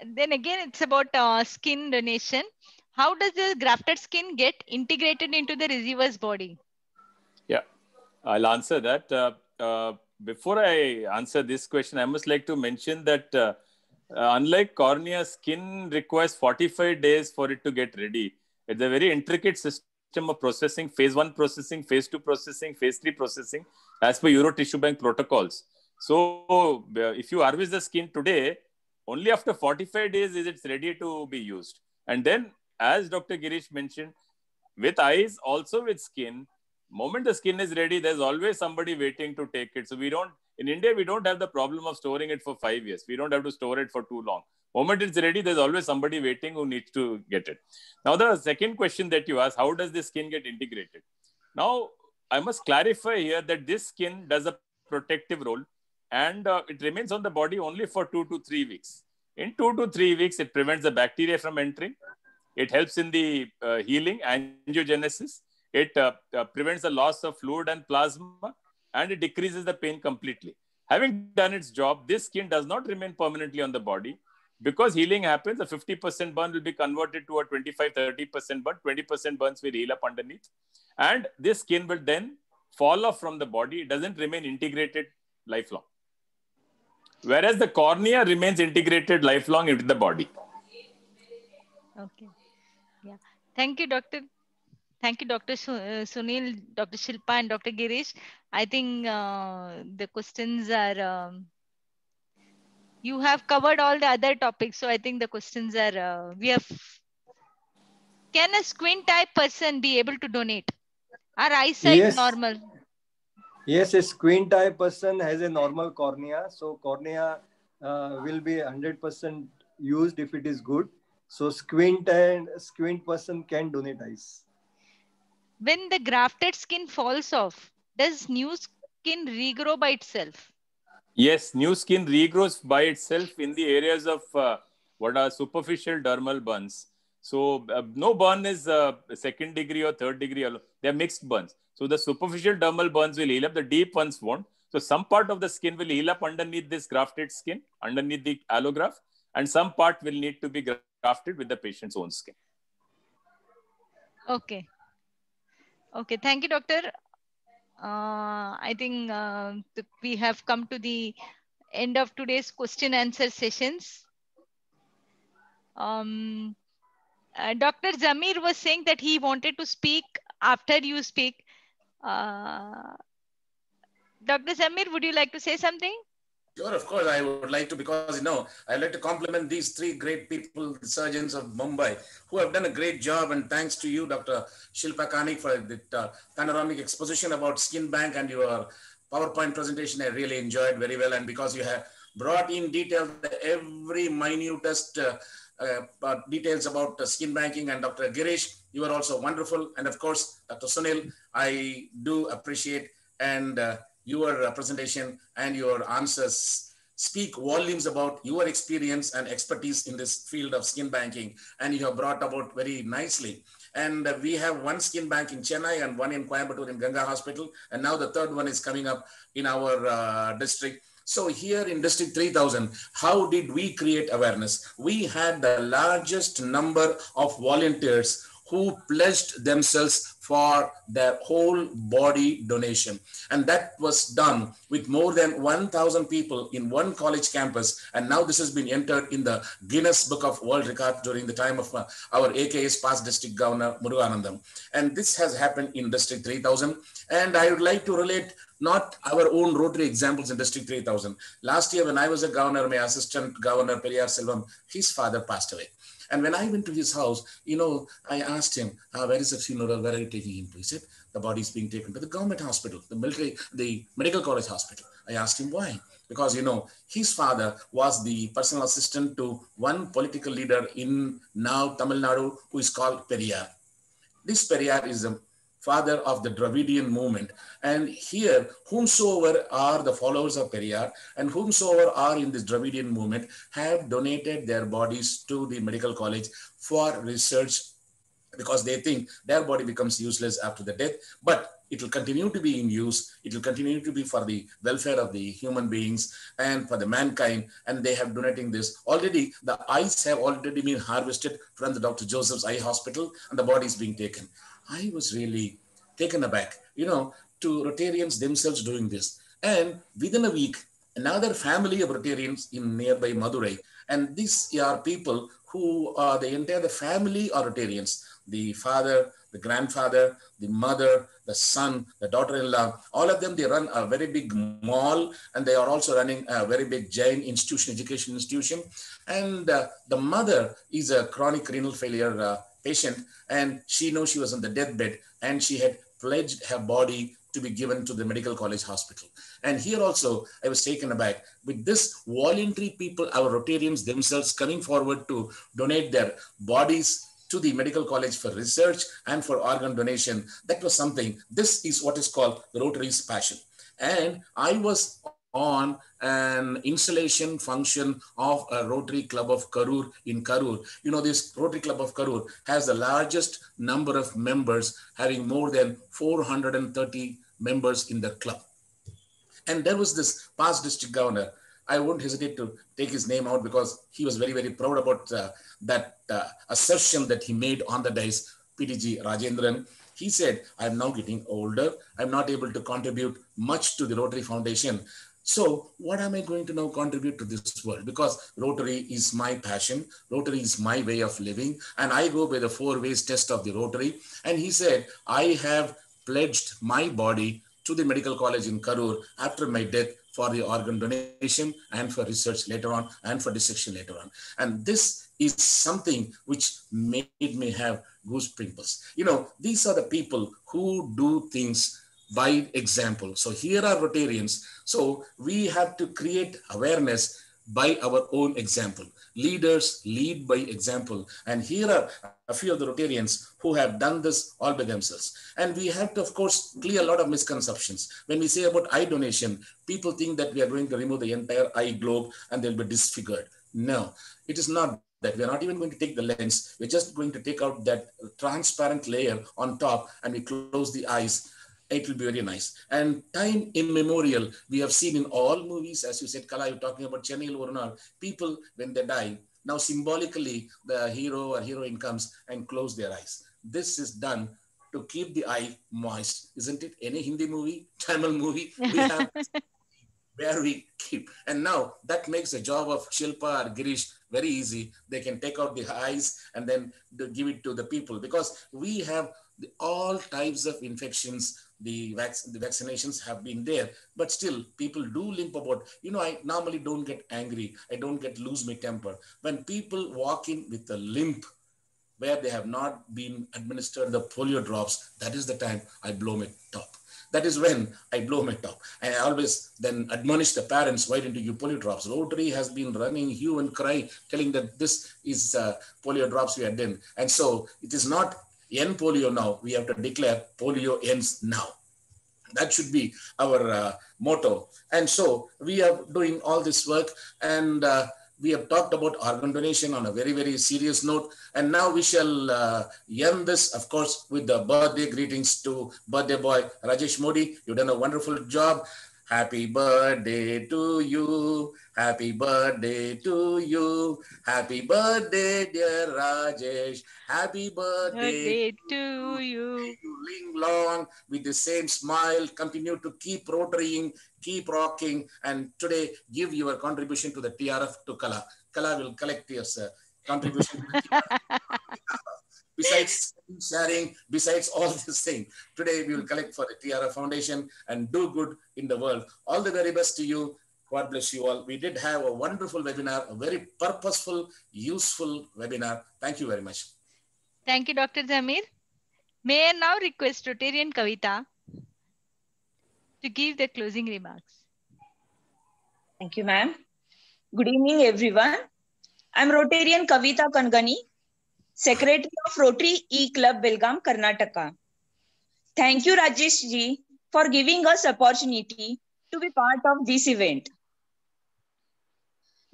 Speaker 1: Then again, it's about skin donation. How does the grafted skin get integrated into the receiver's body?
Speaker 8: Yeah, I'll answer that. Before I answer this question, I must like to mention that unlike cornea, skin requires 45 days for it to get ready. It's a very intricate system of processing, phase 1 processing, phase 2 processing, phase 3 processing, as per Euro Tissue Bank protocols. So if you harvest the skin today, only after 45 days is it ready to be used. And then, as Dr. Girish mentioned, with eyes, also with skin, moment the skin is ready, there's always somebody waiting to take it. So in India, we don't have the problem of storing it for 5 years. We don't have to store it for too long. Moment it's ready, there's always somebody waiting who needs to get it. Now, the second question that you asked, how does this skin get integrated? Now, I must clarify here that this skin does a protective role and it remains on the body only for 2 to 3 weeks. In 2 to 3 weeks, it prevents the bacteria from entering. It helps in the healing, angiogenesis. It prevents the loss of fluid and plasma, and it decreases the pain completely. Having done its job, this skin does not remain permanently on the body. Because healing happens, a 50% burn will be converted to a 25-30% burn. 20% burns will heal up underneath. And this skin will then fall off from the body. It doesn't remain integrated lifelong. Whereas the cornea remains integrated lifelong into the body.
Speaker 1: Okay. Yeah. Thank you, Doctor. Thank you, Dr. Sunil, Dr. Shilpa, and Dr. Girish. I think the questions are, you have covered all the other topics. So I think the questions are, can a squint eye person be able to donate? Are eyesight normal?
Speaker 6: Yes, a squint eye person has a normal cornea. So cornea will be 100% used if it is good. So squint person can donate eyes.
Speaker 1: When the grafted skin falls off, does new skin regrow by itself?
Speaker 8: Yes, new skin regrows by itself in the areas of what are superficial dermal burns. So no burn is second degree or third degree. They're mixed burns. So the superficial dermal burns will heal up. The deep ones won't. So some part of the skin will heal up underneath this grafted skin, underneath the allograft. And some part will need to be grafted with the patient's own skin.
Speaker 1: Okay. Okay. Thank you, doctor. I think we have come to the end of today's question answer sessions. Dr. Zamir was saying that he wanted to speak after you speak. Dr. Zamir, would you like to say something?
Speaker 7: Sure, of course, I would like to, because, I'd like to compliment these three great people, the surgeons of Mumbai, who have done a great job. And thanks to you, Dr. Shilpa Kanik, for the panoramic exposition about Skin Bank, and your PowerPoint presentation I really enjoyed very well. And because you have brought in detail every minutest details about skin banking, and Dr. Girish, you are also wonderful. And of course, Dr. Sunil, I do appreciate and your presentation and your answers speak volumes about your experience and expertise in this field of skin banking, and you have brought about very nicely. And we have one skin bank in Chennai and one in Coimbatore in Ganga Hospital, and now the third one is coming up in our district. So here in District 3000, how did we create awareness? We had the largest number of volunteers who pledged themselves for their whole body donation. And that was done with more than 1,000 people in one college campus. And now this has been entered in the Guinness Book of World Records during the time of our AKS past district governor, Muruganandam. And this has happened in District 3000. And I would like to relate not our own Rotary examples in District 3000. Last year, when I was a governor, my assistant governor, Periyar Selvam, his father passed away. And when I went to his house, I asked him, where is the funeral? Where are you taking him to? He said, the body is being taken to the government hospital, the medical college hospital. I asked him why. Because, his father was the personal assistant to one political leader in now Tamil Nadu who is called Periyar. This Periyar is a father of the Dravidian movement. And here, whomsoever are the followers of Periyar and whomsoever are in this Dravidian movement have donated their bodies to the medical college for research, because they think their body becomes useless after the death, but it will continue to be in use. It will continue to be for the welfare of the human beings and for the mankind. And they have donating this. Already, the eyes have already been harvested from the Dr. Joseph's Eye Hospital, and the body is being taken. I was really taken aback, to Rotarians themselves doing this. And within a week, another family of Rotarians in nearby Madurai, and these are people who are the entire family are Rotarians. The father, the grandfather, the mother, the son, the daughter-in-law, all of them, they run a very big mall, and they are also running a very big Jain institution, education institution. And the mother is a chronic renal failure patient, and she knows she was on the deathbed, and she had pledged her body to be given to the medical college hospital. And here also, I was taken aback with this voluntary people, our Rotarians themselves coming forward to donate their bodies to the medical college for research and for organ donation. That was something. This is what is called the Rotary's passion. And I was on an installation function of a Rotary Club of Karur in Karur. This Rotary Club of Karur has the largest number of members, having more than 430 members in the club. And there was this past district governor. I won't hesitate to take his name out because he was very, very proud about that assertion that he made on the dais, PTG Rajendran. He said, I'm now getting older. I'm not able to contribute much to the Rotary Foundation. So what am I going to now contribute to this world? Because Rotary is my passion. Rotary is my way of living. And I go by the 4 ways test of the Rotary. And he said, I have pledged my body to the medical college in Karur after my death for the organ donation and for research later on and for dissection later on. And this is something which made me have goosebumps. These are the people who do things by example. So here are Rotarians. So we have to create awareness by our own example. Leaders lead by example. And here are a few of the Rotarians who have done this all by themselves. And we have to, of course, clear a lot of misconceptions. When we say about eye donation, people think that we are going to remove the entire eye globe and they'll be disfigured. No, it is not that. We are not even going to take the lens. We're just going to take out that transparent layer on top and we close the eyes. It will be very nice. And time immemorial, we have seen in all movies, as you said, Kala, you're talking about Chennai Orunar, people, when they die, now symbolically, the hero or heroine comes and close their eyes. This is done to keep the eye moist, isn't it? Any Hindi movie, Tamil movie, we have where we keep. And now that makes the job of Shilpa or Girish very easy. They can take out the eyes and then give it to the people, because we have all types of infections. The vaccinations have been there, but still people do limp about. I normally don't get angry. I don't lose my temper. When people walk in with a limp where they have not been administered the polio drops, that is the time I blow my top. That is when I blow my top. And I always then admonish the parents, why didn't you give polio drops? Rotary has been running hue and cry, telling that this is polio drops we had done. And so it is not end polio now. We have to declare polio ends now. That should be our motto. And so we are doing all this work, and we have talked about organ donation on a very, very serious note. And now we shall end this, of course, with the birthday greetings to birthday boy Rajesh Modi. You've done a wonderful job. Happy birthday to you. Happy birthday to you. Happy birthday, dear Rajesh. Happy birthday
Speaker 1: to you.
Speaker 7: Ling long with the same smile. Continue to keep rotarying, keep rocking, and today give your contribution to the TRF to Kala. Kala will collect your contribution to the TRF. Besides sharing, besides all this thing, today we will collect for the TRF Foundation and do good in the world. All the very best to you. God bless you all. We did have a wonderful webinar, a very purposeful, useful webinar. Thank you very much.
Speaker 1: Thank you, Dr. Zamir. May I now request Rotarian Kavita to give the closing remarks.
Speaker 9: Thank you, ma'am. Good evening, everyone. I'm Rotarian Kavita Kangani, Secretary of Rotary E-Club, Belgaum, Karnataka. Thank you, Rajesh ji, for giving us opportunity to be part of this event.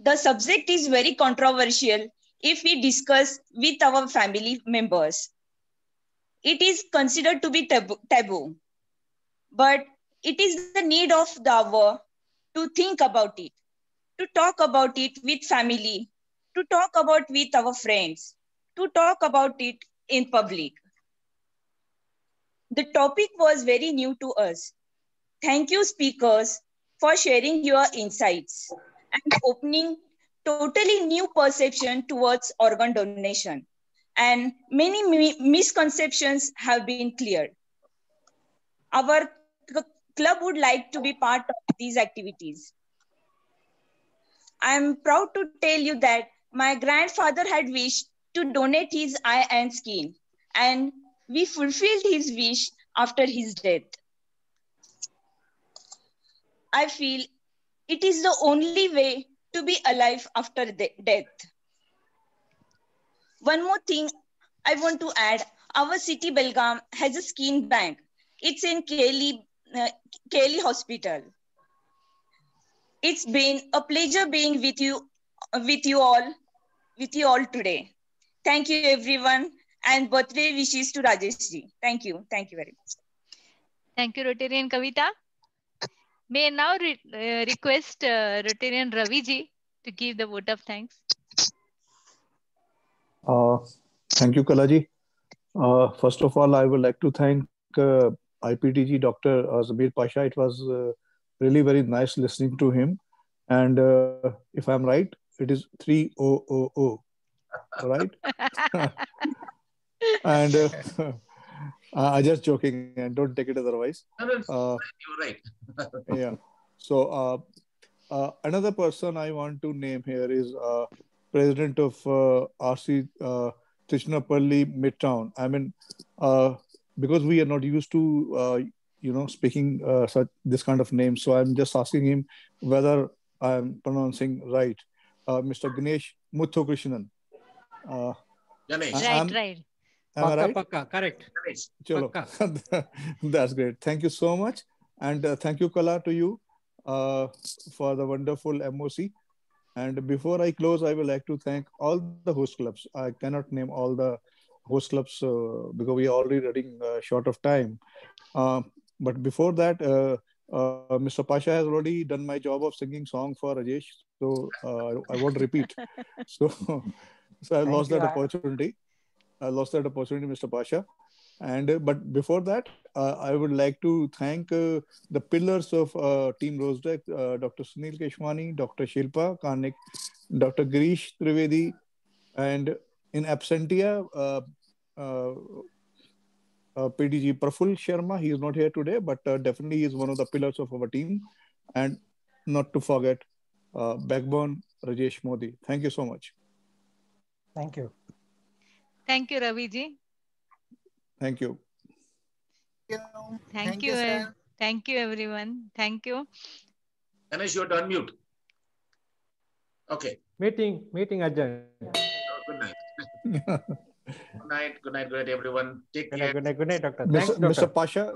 Speaker 9: The subject is very controversial if we discuss with our family members. It is considered to be taboo, but it is the need of the hour to think about it, to talk about it with family, to talk about with our friends, to talk about it in public. The topic was very new to us. Thank you, speakers, for sharing your insights and opening totally new perception towards organ donation. And many misconceptions have been cleared. Our club would like to be part of these activities. I'm proud to tell you that my grandfather had wished to donate his eye and skin, and we fulfilled his wish after his death. I feel it is the only way to be alive after death. One more thing I want to add, our city Belgaum has a skin bank. It's in Kelly Hospital. It's been a pleasure being with you all today. Thank you, everyone, and birthday wishes to Rajesh ji. Thank you very much.
Speaker 1: Thank you, Rotarian Kavita. May I now request Rotarian Ravi ji to give the vote of thanks.
Speaker 10: Thank you, Kalaji. First of all, I would like to thank IPTG Dr. Zamir Pasha. It was really very nice listening to him. And if I'm right, it is 3000, right? And I'm just joking, and don't take it otherwise.
Speaker 7: You're right.
Speaker 10: Yeah. So another person I want to name here is President of RC Trichinopalli Midtown. I mean, because we are not used to speaking this kind of name, so I'm just asking him whether I'm pronouncing right. Mr. Ganesh Muthukrishnan.
Speaker 7: Right.
Speaker 10: Am I right?
Speaker 2: Pakka, correct.
Speaker 10: Chalo. That's great. Thank you so much. And thank you, Kala, to you for the wonderful MOC. And before I close, I would like to thank all the host clubs. I cannot name all the host clubs because we are already running short of time. But before that, Mr. Pasha has already done my job of singing song for Rajesh. So I won't repeat. So I lost that opportunity. I lost that opportunity, Mr. Pasha. And but before that, I would like to thank the pillars of Team Rosedeck, Dr. Sunil Keshwani, Dr. Shilpa Karnik, Dr. Girish Trivedi, and in absentia, PDG Praful Sharma. He is not here today, but definitely he is one of the pillars of our team. And not to forget, Backbone Rajesh Modi. Thank you so much.
Speaker 2: Thank you.
Speaker 1: Thank you, Ravi ji.
Speaker 10: Thank you.
Speaker 1: Thank you.
Speaker 3: Sir.
Speaker 1: Thank you, everyone. Thank you.
Speaker 7: Ganesh, you have to unmute. Okay.
Speaker 2: Meeting adjourned.
Speaker 7: Good night. Good night, everyone. Take care.
Speaker 2: Good night, doctor.
Speaker 10: Mr. Pasha.